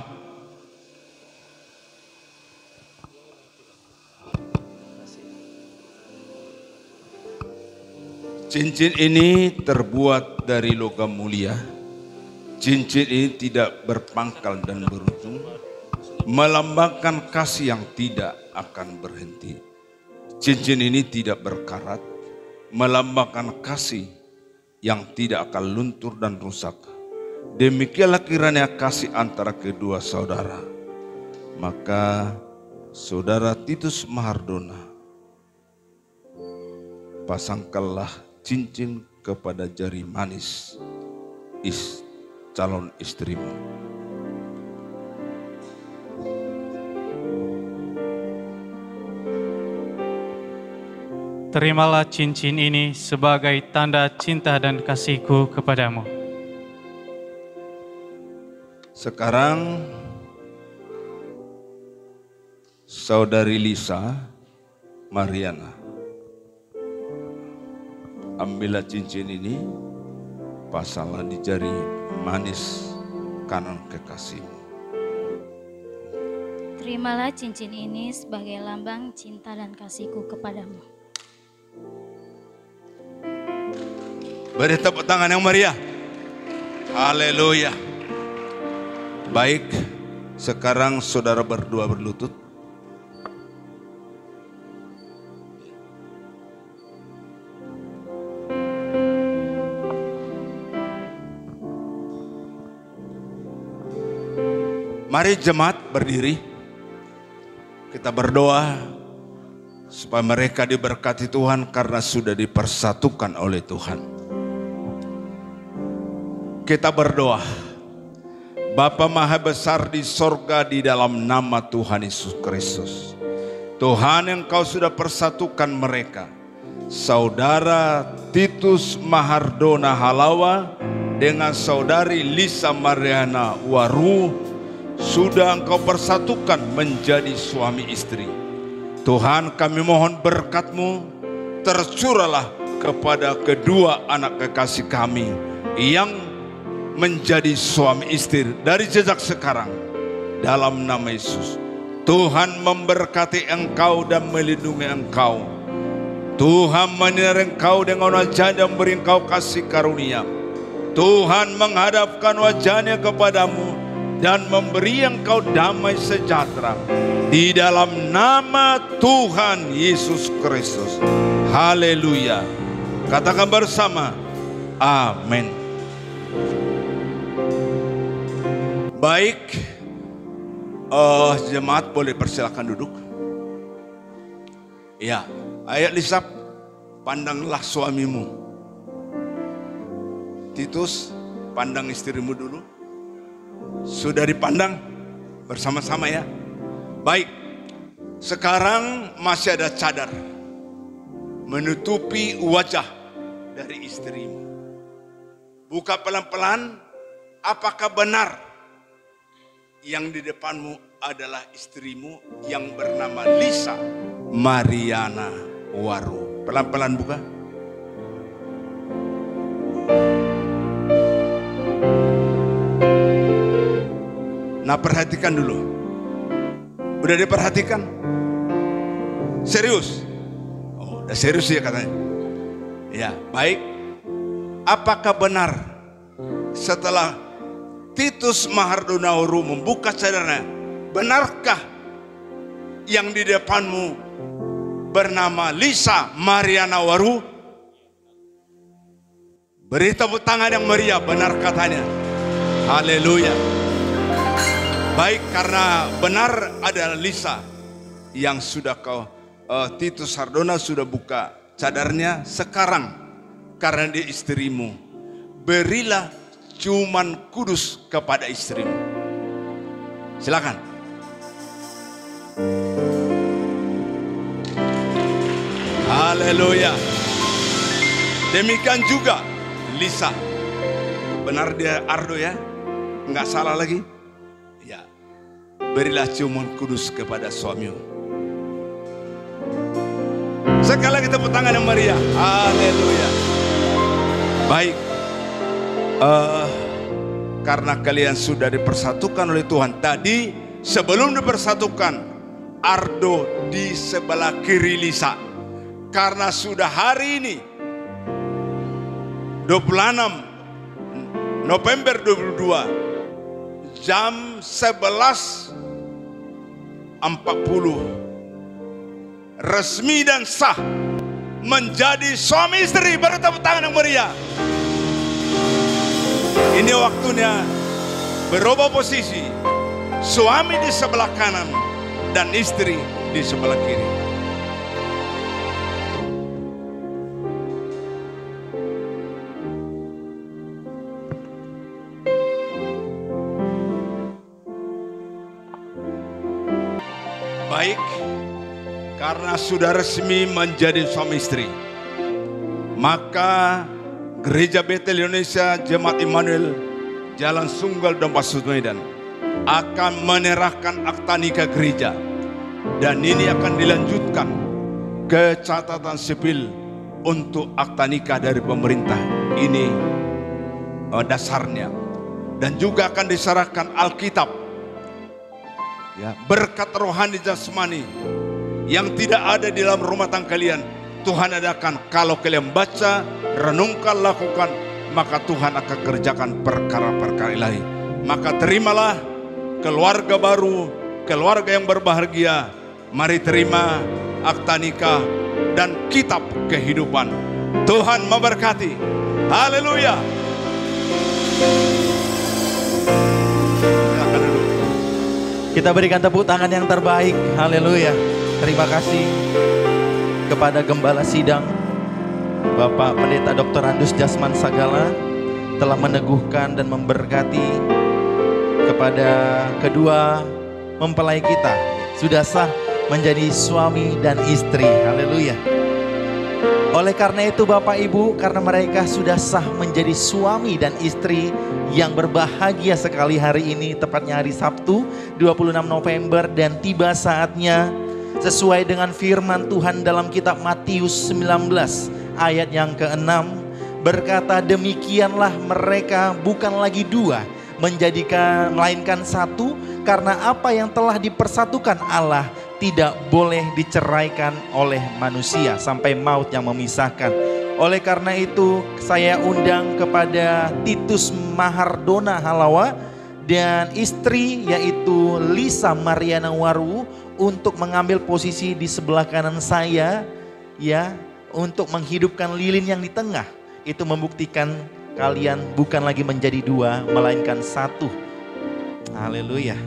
Cincin ini terbuat dari logam mulia. Cincin ini tidak berpangkal dan berujung, melambangkan kasih yang tidak akan berhenti. Cincin ini tidak berkarat, melambangkan kasih yang tidak akan luntur dan rusak. Demikianlah kiranya kasih antara kedua saudara. Maka saudara Titus Mahardona, pasangkanlah cincin kepada jari manis calon istrimu. Terimalah cincin ini sebagai tanda cinta dan kasihku kepadamu. Sekarang saudari Lisa Mariana, ambillah cincin ini, pasanglah di jari manis kanan kekasihmu. Terimalah cincin ini sebagai lambang cinta dan kasihku kepadamu. Beri tepuk tangan yang meriah. Haleluya. Baik, sekarang saudara berdua berlutut. Mari jemaat berdiri. Kita berdoa supaya mereka diberkati Tuhan karena sudah dipersatukan oleh Tuhan. Kita berdoa. Bapa Maha Besar di sorga, di dalam nama Tuhan Yesus Kristus, Tuhan, Engkau sudah persatukan mereka, saudara Titus Mahardona Halawa dengan saudari Lisa Mariana Waru sudah Engkau persatukan menjadi suami istri. Tuhan, kami mohon berkat-Mu tercurahlah kepada kedua anak kekasih kami yang menjadi suami istri dari sejak sekarang. Dalam nama Yesus, Tuhan memberkati engkau dan melindungi engkau. Tuhan menyertai engkau dengan wajah dan beri engkau kasih karunia. Tuhan menghadapkan wajahnya kepadamu dan memberi engkau damai sejahtera. Di dalam nama Tuhan Yesus Kristus. Haleluya. Katakan bersama, amin. Baik, jemaat boleh persilakan duduk. Ya, ayat Lisa, pandanglah suamimu. Titus, pandang istrimu dulu. Sudah dipandang bersama-sama ya. Baik, sekarang masih ada cadar menutupi wajah dari istrimu. Buka pelan-pelan, apakah benar yang di depanmu adalah istrimu yang bernama Lisa Mariana Waru? Pelan-pelan buka. Nah, perhatikan dulu. Udah diperhatikan? Serius? Oh, udah serius ya katanya. Ya, baik. Apakah benar setelah Titus Mahardona Waru membuka cadarnya, benarkah yang di depanmu bernama Lisa Mariana Waru? Beri tepuk tangan yang meriah, benar katanya. Haleluya. Baik, karena benar adalah Lisa yang sudah Titus Mahardona sudah buka cadarnya sekarang, karena dia istrimu, berilah ciuman kudus kepada istrimu. Silakan. Haleluya. Demikian juga Lisa. Benar dia Ardo ya? Enggak salah lagi? Ya. Berilah ciuman kudus kepada suamimu. Sekali lagi tepuk tangan yang meriah. Haleluya. Baik. Karena kalian sudah dipersatukan oleh Tuhan. Tadi sebelum dipersatukan, Ardo di sebelah kiri Lisa. Karena sudah hari ini 26 November 2022 jam 11.40 resmi dan sah menjadi suami istri. Beri tepuk tangan yang meriah. Ini waktunya berubah posisi. Suami di sebelah kanan dan istri di sebelah kiri. Baik, karena sudah resmi menjadi suami istri, maka Gereja Betel Indonesia Jemaat Immanuel Jalan Sunggal dan Pasut Medan akan menyerahkan akta nikah gereja, dan ini akan dilanjutkan ke catatan sipil untuk akta nikah dari pemerintah. Ini dasarnya, dan juga akan diserahkan Alkitab, ya, berkat rohani jasmani yang tidak ada di dalam rumah tangga kalian. Tuhan adakan kalau kalian baca, renungkan, lakukan, maka Tuhan akan kerjakan perkara-perkara ilahi. Maka terimalah keluarga baru, keluarga yang berbahagia. Mari terima akta nikah dan kitab kehidupan. Tuhan memberkati. Haleluya. Silakan duduk. Kita berikan tepuk tangan yang terbaik. Haleluya. Terima kasih kepada Gembala Sidang Bapak Pendeta Dr. Andus Jasman Sagala telah meneguhkan dan memberkati kepada kedua mempelai kita. Sudah sah menjadi suami dan istri. Haleluya. Oleh karena itu Bapak Ibu, karena mereka sudah sah menjadi suami dan istri yang berbahagia sekali hari ini, tepatnya hari Sabtu 26 November, dan tiba saatnya sesuai dengan firman Tuhan dalam kitab Matius 19 ayat yang ke-6 berkata, demikianlah mereka bukan lagi dua, melainkan satu, karena apa yang telah dipersatukan Allah tidak boleh diceraikan oleh manusia sampai maut yang memisahkan. Oleh karena itu saya undang kepada Titus Mahardona Halawa dan istri yaitu Lisa Mariana Waru untuk mengambil posisi di sebelah kanan saya, ya, untuk menghidupkan lilin yang di tengah. Itu membuktikan kalian bukan lagi menjadi dua, melainkan satu. Haleluya.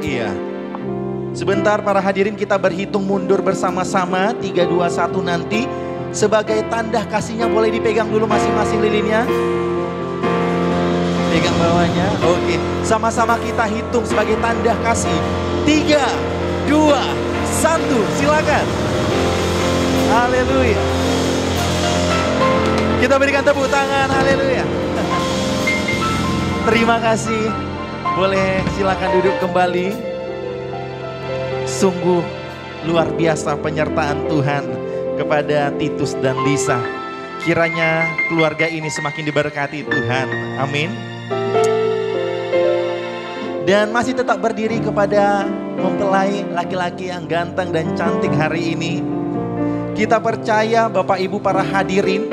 Iya. Sebentar para hadirin, kita berhitung mundur bersama-sama 3, 2, 1 nanti. Sebagai tanda kasihnya boleh dipegang dulu masing-masing lilinnya. Pegang bawahnya. Oke, sama-sama kita hitung sebagai tanda kasih. 3, 2, 1, silakan. Haleluya. Kita berikan tepuk tangan, haleluya. Terima kasih. Boleh silakan duduk kembali. Sungguh luar biasa penyertaan Tuhan kepada Titus dan Lisa. Kiranya keluarga ini semakin diberkati Tuhan. Amin. Dan masih tetap berdiri kepada mempelai laki-laki yang ganteng dan cantik hari ini. Kita percaya Bapak Ibu para hadirin,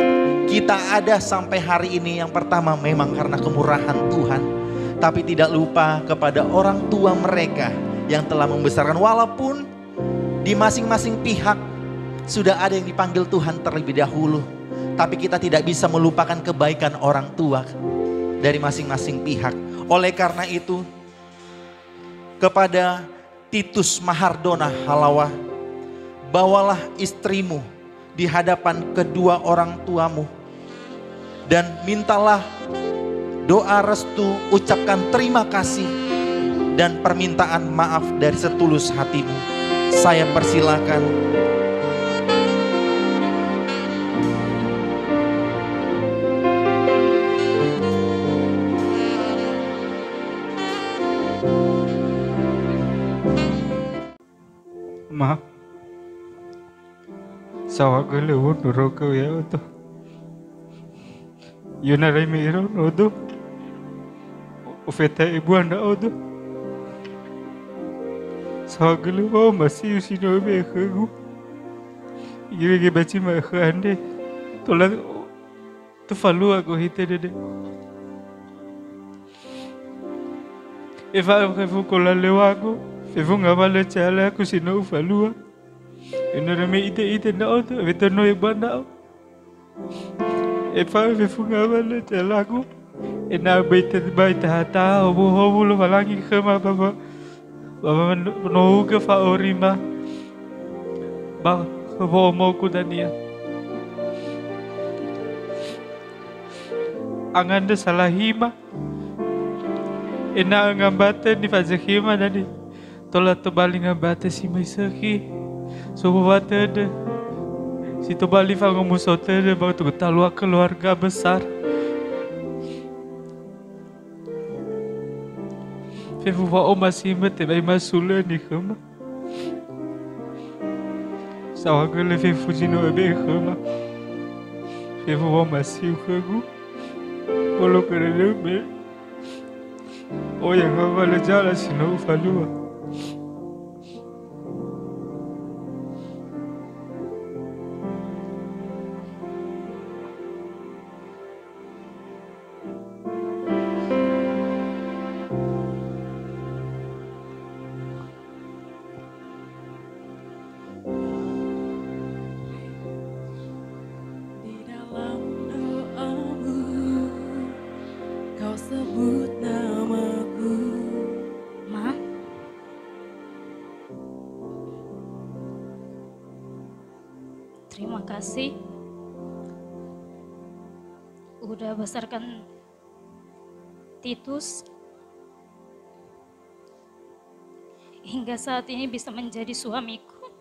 kita ada sampai hari ini yang pertama memang karena kemurahan Tuhan. Tapi tidak lupa kepada orang tua mereka yang telah membesarkan. Walaupun di masing-masing pihak sudah ada yang dipanggil Tuhan terlebih dahulu. Tapi kita tidak bisa melupakan kebaikan orang tua dari masing-masing pihak. Oleh karena itu, kepada Titus Mahardona Halawa, bawalah istrimu di hadapan kedua orang tuamu. Dan mintalah doa restu, ucapkan terima kasih dan permintaan maaf dari setulus hatimu. Saya persilakan. Ma, sawa gele wono roko ya oto. Yuna remiro odo. Ufeta ibu anda odo. Sawa gele wo masih usino be khegu. Yurege bachi ma khande. Tola to falu ako hite dede. Eva refu kola lewago. Fefu ngabale chala aku sino ufalua. Ino reme ite na odo. Veta no ibu anda. Eva fefu ngabale chala aku. Ina baita hata hobu lo falangi khema baba no ke fa orima ba hobo mo kudania angande salahima ina ngambate ni fazahima dani tola to bali ngambate si maisaki so bate de si to bali fa ngomusote de ba to talua keluarga besar. Fefu wa oma sima te bai masula ni khama. Sawa gele fefu jino ebe khama. Fefu wa masiu khagu. Polo kere lebe. Oya ngava le jala sino ufalua. Terima kasih udah besarkan Titus. hingga saat ini bisa menjadi suamiku.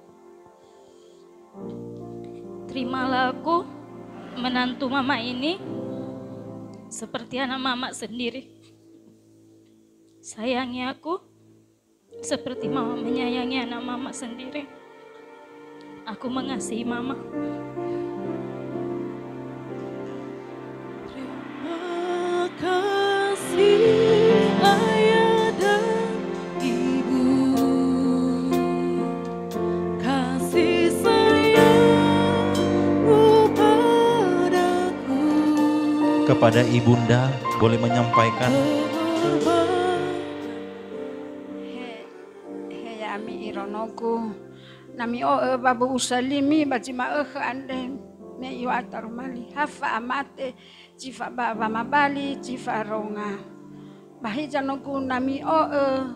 Terimalah aku menantu mama ini seperti anak mama sendiri. Sayangi aku seperti mama menyayangi anak mama sendiri. Aku mengasihi mama. Terima kasih ayah dan ibu, kasih sayangmu padaku. Kepada ibunda boleh menyampaikan. He ami ironoku nami babu usalimi bajima ande me yo atarumali hafa amate jifa baba mabali jifa ronga bahija noku nami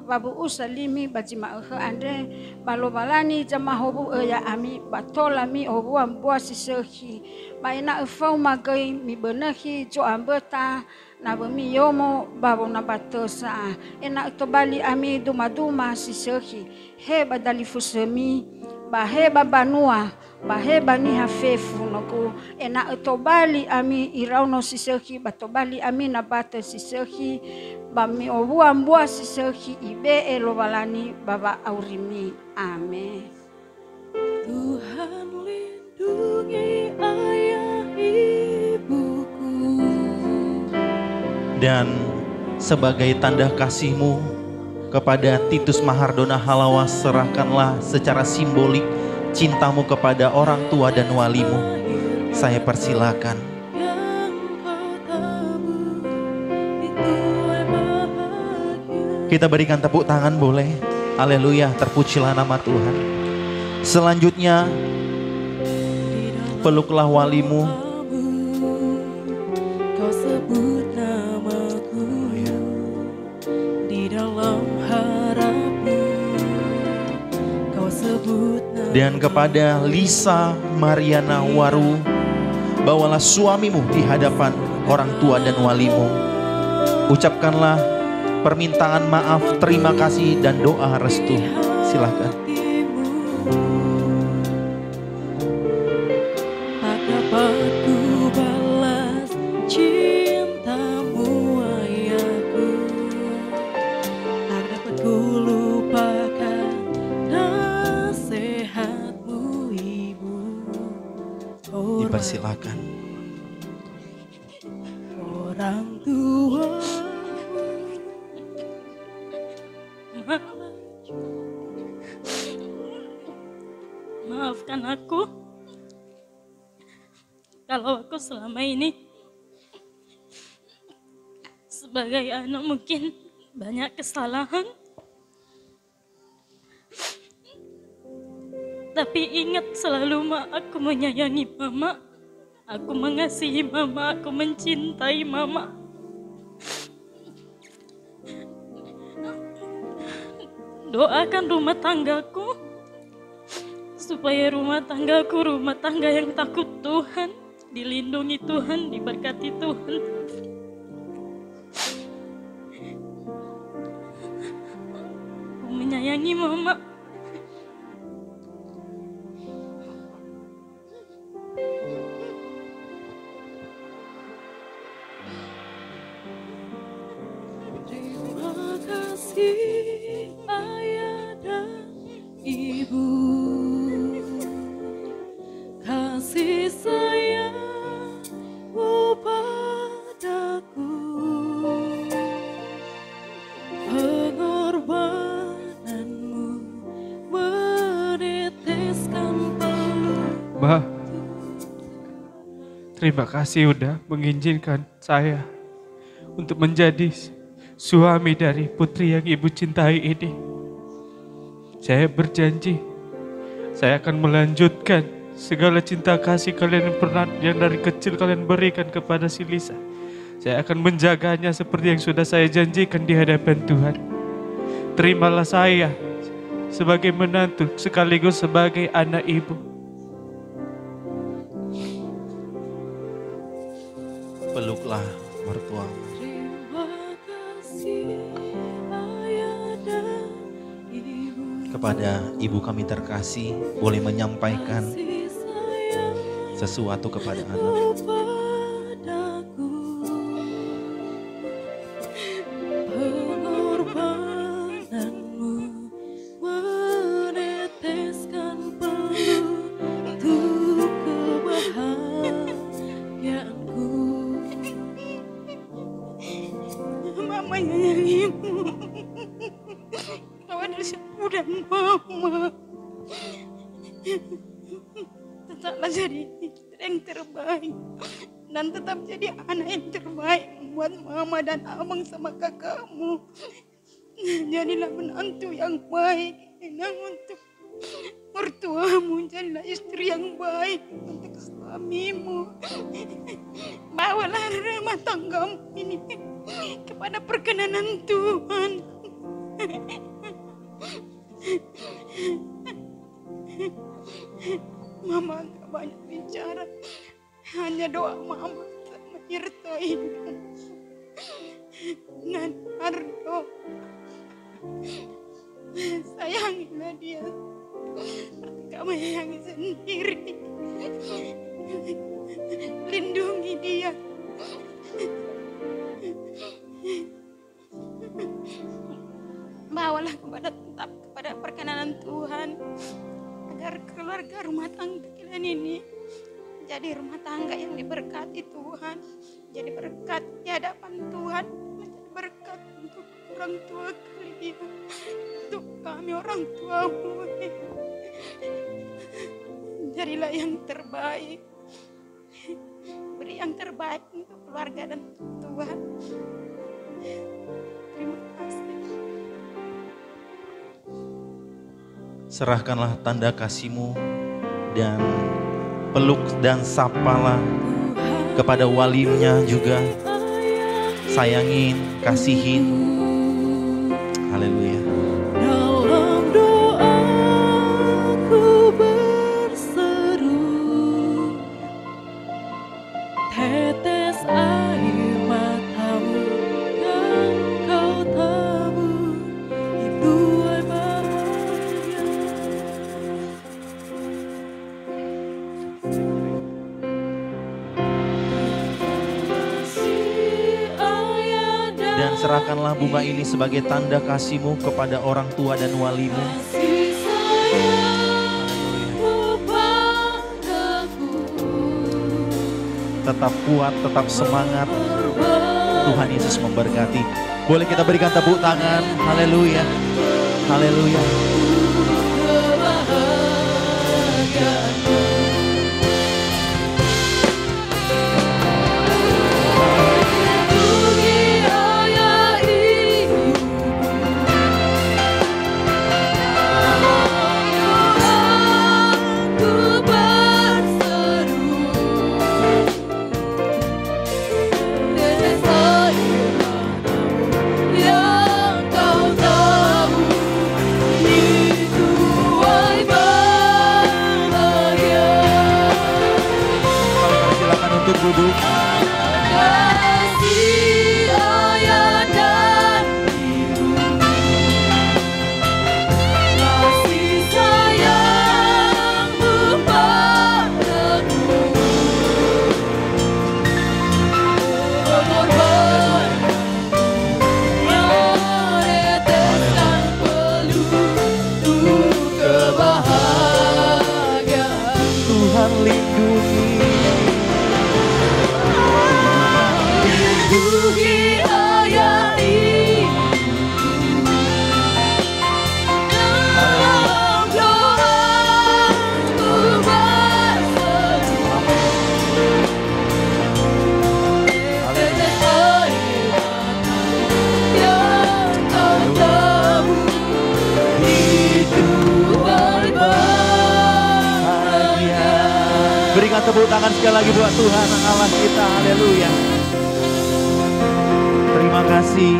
babu usalimi bajima ande balobalani jama hobu ya ami batola mi hobu ambua sisehi baina fau magai mi benahi jo ambeta na bumi yomo babo na batosa ena tobali ami duma sisehi he badali fusemi bahe babanua bahe bani hafefu noku ena tobali ami irauno sisehi batobali ami na bata sisehi bami obua mbua sisehi ibe elobalani baba aurimi amin. Tuhan lindungi ayah ibuku. Dan sebagai tanda kasih-Mu kepada Titus Mahardona Halawas, serahkanlah secara simbolik cinta-Mu kepada orang tua dan wali-Mu. Saya persilakan. Kita berikan tepuk tangan boleh? Haleluya, terpujilah nama Tuhan. Selanjutnya peluklah walimu. Kau sebut namaku di dalam harapmu. Kau sebut namaku. Dan kepada Lisa Mariana Waru, bawalah suamimu di hadapan orang tua dan walimu. Ucapkanlah permintaan maaf, terima kasih dan doa restu. Silakan. Tak dapat ku balas cintamu ayahku, tak dapat ku lupakan nasihatmu ibu. Dipersilakan. Orang tua. Maafkan aku kalau aku selama ini sebagai anak mungkin banyak kesalahan. Tapi ingat selalu aku menyayangi mama, aku mengasihi mama, aku mencintai mama. Doakan rumah tanggaku supaya rumah tangga yang takut Tuhan, dilindungi Tuhan, diberkati Tuhan. Aku menyayangi mama. Terima kasih ayah dan ibu, kasih sayangmu padaku, pengorbananmu meneteskan peluk. Mbak, terima kasih udah mengizinkan saya untuk menjadi suami dari putri yang ibu cintai ini. Saya berjanji, saya akan melanjutkan segala cinta kasih kalian yang pernah, yang dari kecil kalian berikan kepada si Lisa. Saya akan menjaganya seperti yang sudah saya janjikan di hadapan Tuhan. Terimalah saya sebagai menantu sekaligus sebagai anak ibu. Peluklah mertuamu. Terima kasih ayah dan ibu. Kepada ibu kami terkasih, boleh menyampaikan sesuatu kepada anak. Pengorbananmu meneteskan peluh untuk kebahagiaanku. Mama nyayangimu. Kau adalah sebuah mama. Tetaplah jadi istri yang terbaik dan tetap jadi anak yang terbaik buat mama dan abang sama kakakmu. Jadilah menantu yang baik dan untuk mertuamu, jadilah istri yang baik untuk suamimu. Bawalah rumah tanggamu ini kepada perkenanan Tuhan. Mama gak banyak bicara, hanya doa mama menyertaimu. Dan Ardo, sayangilah dia seperti kamu sayangi sendiri. Lindungi dia. Bawalah tetap kepada perkenanan Tuhan, agar keluarga rumah tangga kalian ini jadi rumah tangga yang diberkati Tuhan, jadi berkat di hadapan Tuhan, menjadi berkat untuk orang tua kalian, untuk kami orang tuamu. Jadilah yang terbaik, beri yang terbaik untuk keluarga dan Tuhan. Terima kasih. Serahkanlah tanda kasih-Mu dan peluk dan sapalah kepada walimnya juga. Sayangin, kasihin. Haleluya. Dalam doaku berseru, tetes air matamu yang kau tabur, itu bahagia. Dan serahkanlah bunga ini sebagai tanda kasih-Mu kepada orang tua dan walimu. Tetap kuat, tetap semangat. Tuhan Yesus memberkati. Boleh kita berikan tepuk tangan. Haleluya. Haleluya. Duduk. Kasih ayah dan ibu, kasih sayangmu padaku, pengorbanan meneteskan peluh untuk kebahagiaan. Tuhan lindungi. Lindungi ayah ibu, dalam doaku berseru, tetes air matamu yang kau tabur, hidup berbahagia. Berikan tepuk tangan sekali lagi buat Tuhan Allah kita. Haleluya. Terima kasih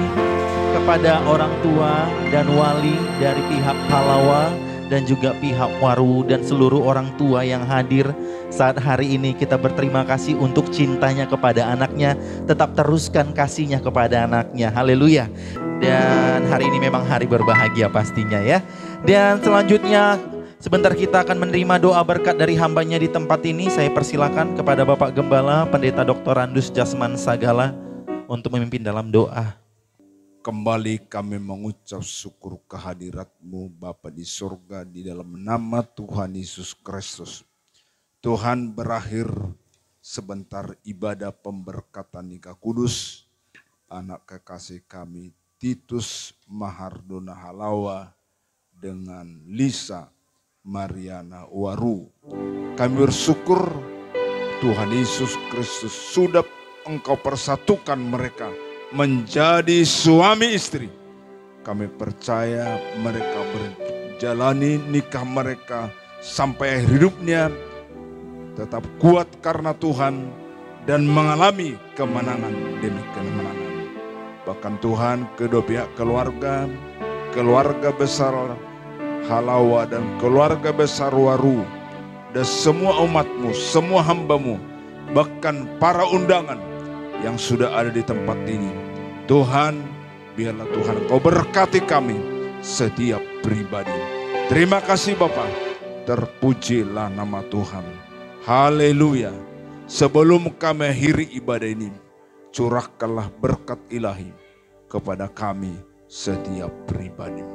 kepada orang tua dan wali dari pihak Palawa dan juga pihak Waru dan seluruh orang tua yang hadir saat hari ini. Kita berterima kasih untuk cintanya kepada anaknya. Tetap teruskan kasihnya kepada anaknya. Haleluya. Dan hari ini memang hari berbahagia pastinya ya. Dan selanjutnya sebentar kita akan menerima doa berkat dari hambanya di tempat ini. Saya persilakan kepada Bapak Gembala Pendeta Dr. Andus Jasman Sagala untuk memimpin dalam doa. Kembali kami mengucap syukur kehadirat-Mu Bapa di surga di dalam nama Tuhan Yesus Kristus. Tuhan, berakhir sebentar ibadah pemberkatan nikah kudus anak kekasih kami Titus Mahardona Halawa dengan Lisa Mariana Waru. Kami bersyukur Tuhan Yesus Kristus sudah Engkau persatukan mereka menjadi suami istri. Kami percaya mereka menjalani nikah mereka sampai akhir hidupnya tetap kuat karena Tuhan dan mengalami kemenangan demi kemenangan. Bahkan Tuhan kedua pihak keluarga besar Halawa dan keluarga besar Waru dan semua umat-Mu, semua hamba-Mu, bahkan para undangan yang sudah ada di tempat ini. Tuhan, biarlah Tuhan Engkau berkati kami setiap pribadi. Terima kasih Bapa, terpujilah nama Tuhan. Haleluya. Sebelum kami akhiri ibadah ini, curahkanlah berkat ilahi kepada kami setiap pribadi.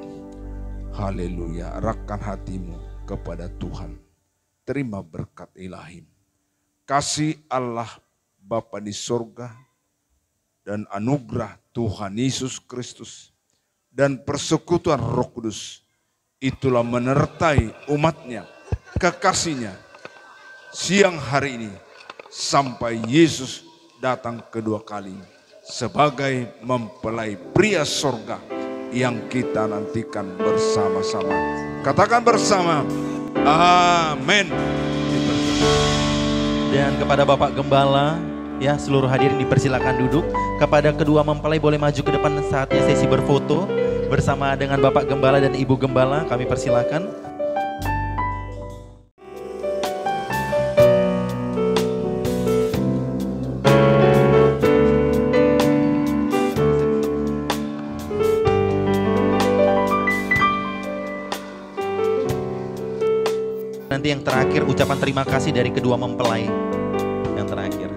Haleluya. Arahkan hatimu kepada Tuhan. Terima berkat ilahi. Kasih Allah Bapa di surga dan anugerah Tuhan Yesus Kristus dan persekutuan Roh Kudus itulah menyertai umatnya, kekasihnya siang hari ini sampai Yesus datang kedua kali sebagai mempelai pria surga yang kita nantikan bersama-sama. Katakan bersama, amin. Dan kepada Bapak Gembala, ya seluruh hadirin dipersilakan duduk. Kepada kedua mempelai boleh maju ke depan, saatnya sesi berfoto bersama dengan Bapak Gembala dan Ibu Gembala, kami persilakan. Nanti yang terakhir ucapan terima kasih dari kedua mempelai yang terakhir.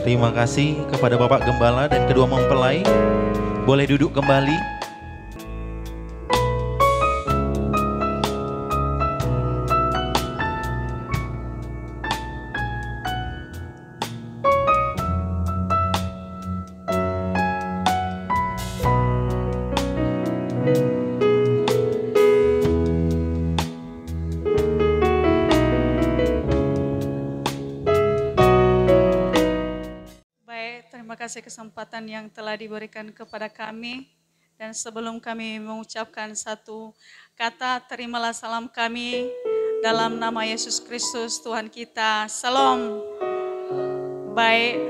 Terima kasih kepada Bapak Gembala dan kedua mempelai. Boleh duduk kembali. Terima kasih kesempatan yang telah diberikan kepada kami. Dan sebelum kami mengucapkan satu kata, terimalah salam kami dalam nama Yesus Kristus Tuhan kita. Salam. Baik,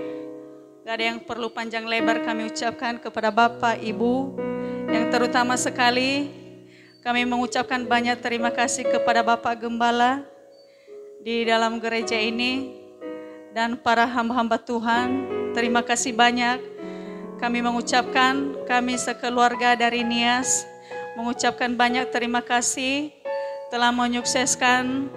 gak ada yang perlu panjang lebar kami ucapkan kepada Bapak, Ibu. Yang terutama sekali, kami mengucapkan banyak terima kasih kepada Bapak Gembala di dalam gereja ini dan para hamba-hamba Tuhan. Terima kasih banyak. Kami mengucapkan, kami sekeluarga dari Nias mengucapkan banyak terima kasih telah menyukseskan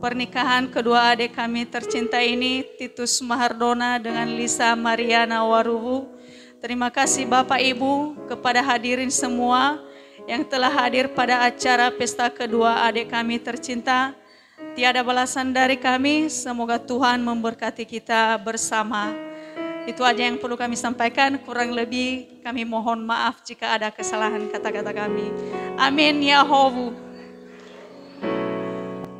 pernikahan kedua adik kami tercinta ini, Titus Mahardona dengan Lisa Mariana Warubu. Terima kasih Bapak Ibu kepada hadirin semua yang telah hadir pada acara pesta kedua adik kami tercinta. Tiada balasan dari kami, semoga Tuhan memberkati kita bersama. Itu aja yang perlu kami sampaikan, kurang lebih kami mohon maaf jika ada kesalahan kata-kata kami. Amin ya Hobu.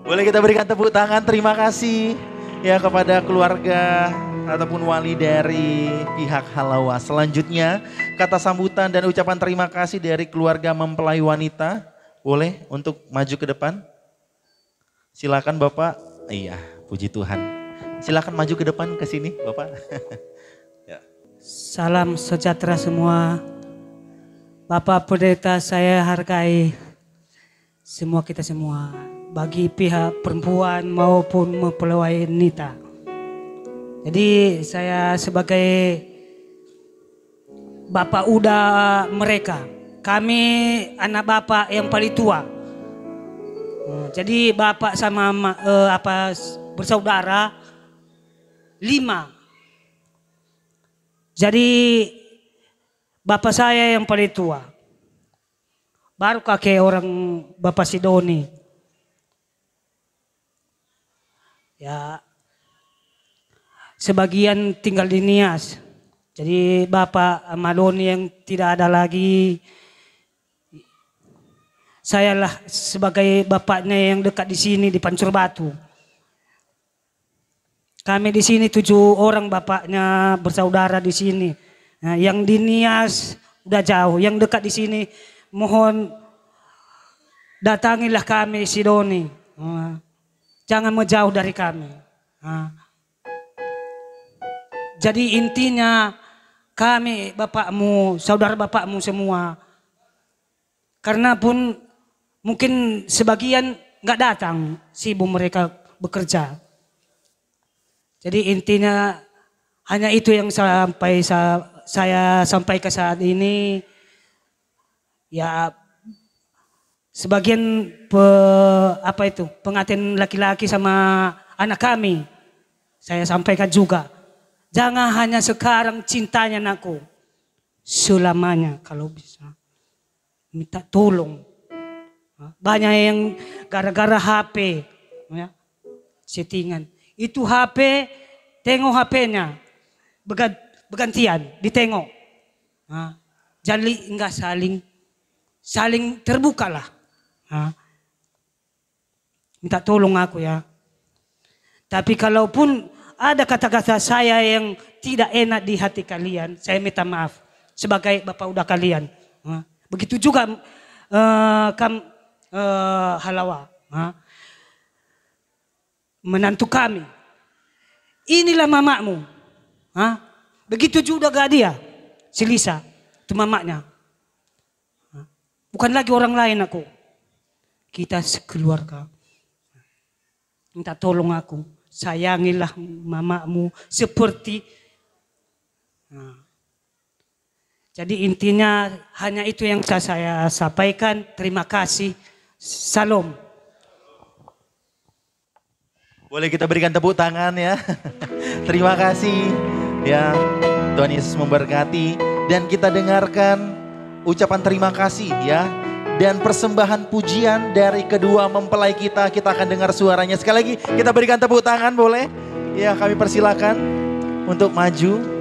Boleh kita berikan tepuk tangan, terima kasih ya kepada keluarga ataupun wali dari pihak Halawa. Selanjutnya kata sambutan dan ucapan terima kasih dari keluarga mempelai wanita. Boleh untuk maju ke depan? Silakan Bapak. Iya, puji Tuhan. Silakan maju ke depan ke sini Bapak. Ya. Salam sejahtera semua. Bapak Pendeta saya hargai semua kita semua. Bagi pihak perempuan maupun mempelai wanita. Jadi saya sebagai bapak udah mereka. Kami anak bapak yang paling tua. Jadi bapak sama bersaudara 5. Jadi bapak saya yang paling tua. Baru kakek orang Bapak Sidoni. Ya, sebagian tinggal di Nias. Jadi Bapak Amaloni yang tidak ada lagi. Sayalah sebagai bapaknya yang dekat di sini di Pancur Batu. Kami di sini 7 orang bapaknya bersaudara di sini. Nah, yang di Nias udah jauh, yang dekat di sini mohon datangilah kami Sidoni. Jangan menjauh dari kami. Jadi intinya kami bapakmu, saudara bapakmu semua. Karena pun mungkin sebagian nggak datang, sibuk mereka bekerja. Jadi intinya hanya itu yang saya sampaikan saat ini. Ya sebagian pengantin laki-laki sama anak kami saya sampaikan juga. Jangan hanya sekarang cintanya anakku, selamanya kalau bisa minta tolong. Banyak yang gara-gara HP ya, settingan. Itu HP, tengok HP-nya bergantian ditengok. Jadi enggak saling terbuka lah. Minta tolong aku ya. Tapi kalaupun ada kata-kata saya yang tidak enak di hati kalian, saya minta maaf sebagai bapak udah kalian. Begitu juga Halawa, menantu kami. Inilah mamakmu. Begitu juga gak dia, si Lisa, itu mamaknya. Bukan lagi orang lain aku. Kita sekeluarga. Minta tolong aku. Sayangilah mamakmu seperti. Jadi intinya hanya itu yang saya sampaikan. Terima kasih. Salam. Boleh kita berikan tepuk tangan ya. Terima kasih ya. Tuhan Yesus memberkati. Dan kita dengarkan ucapan terima kasih ya. Dan persembahan pujian dari kedua mempelai kita. Kita akan dengar suaranya. Sekali lagi kita berikan tepuk tangan boleh. Ya kami persilakan untuk maju.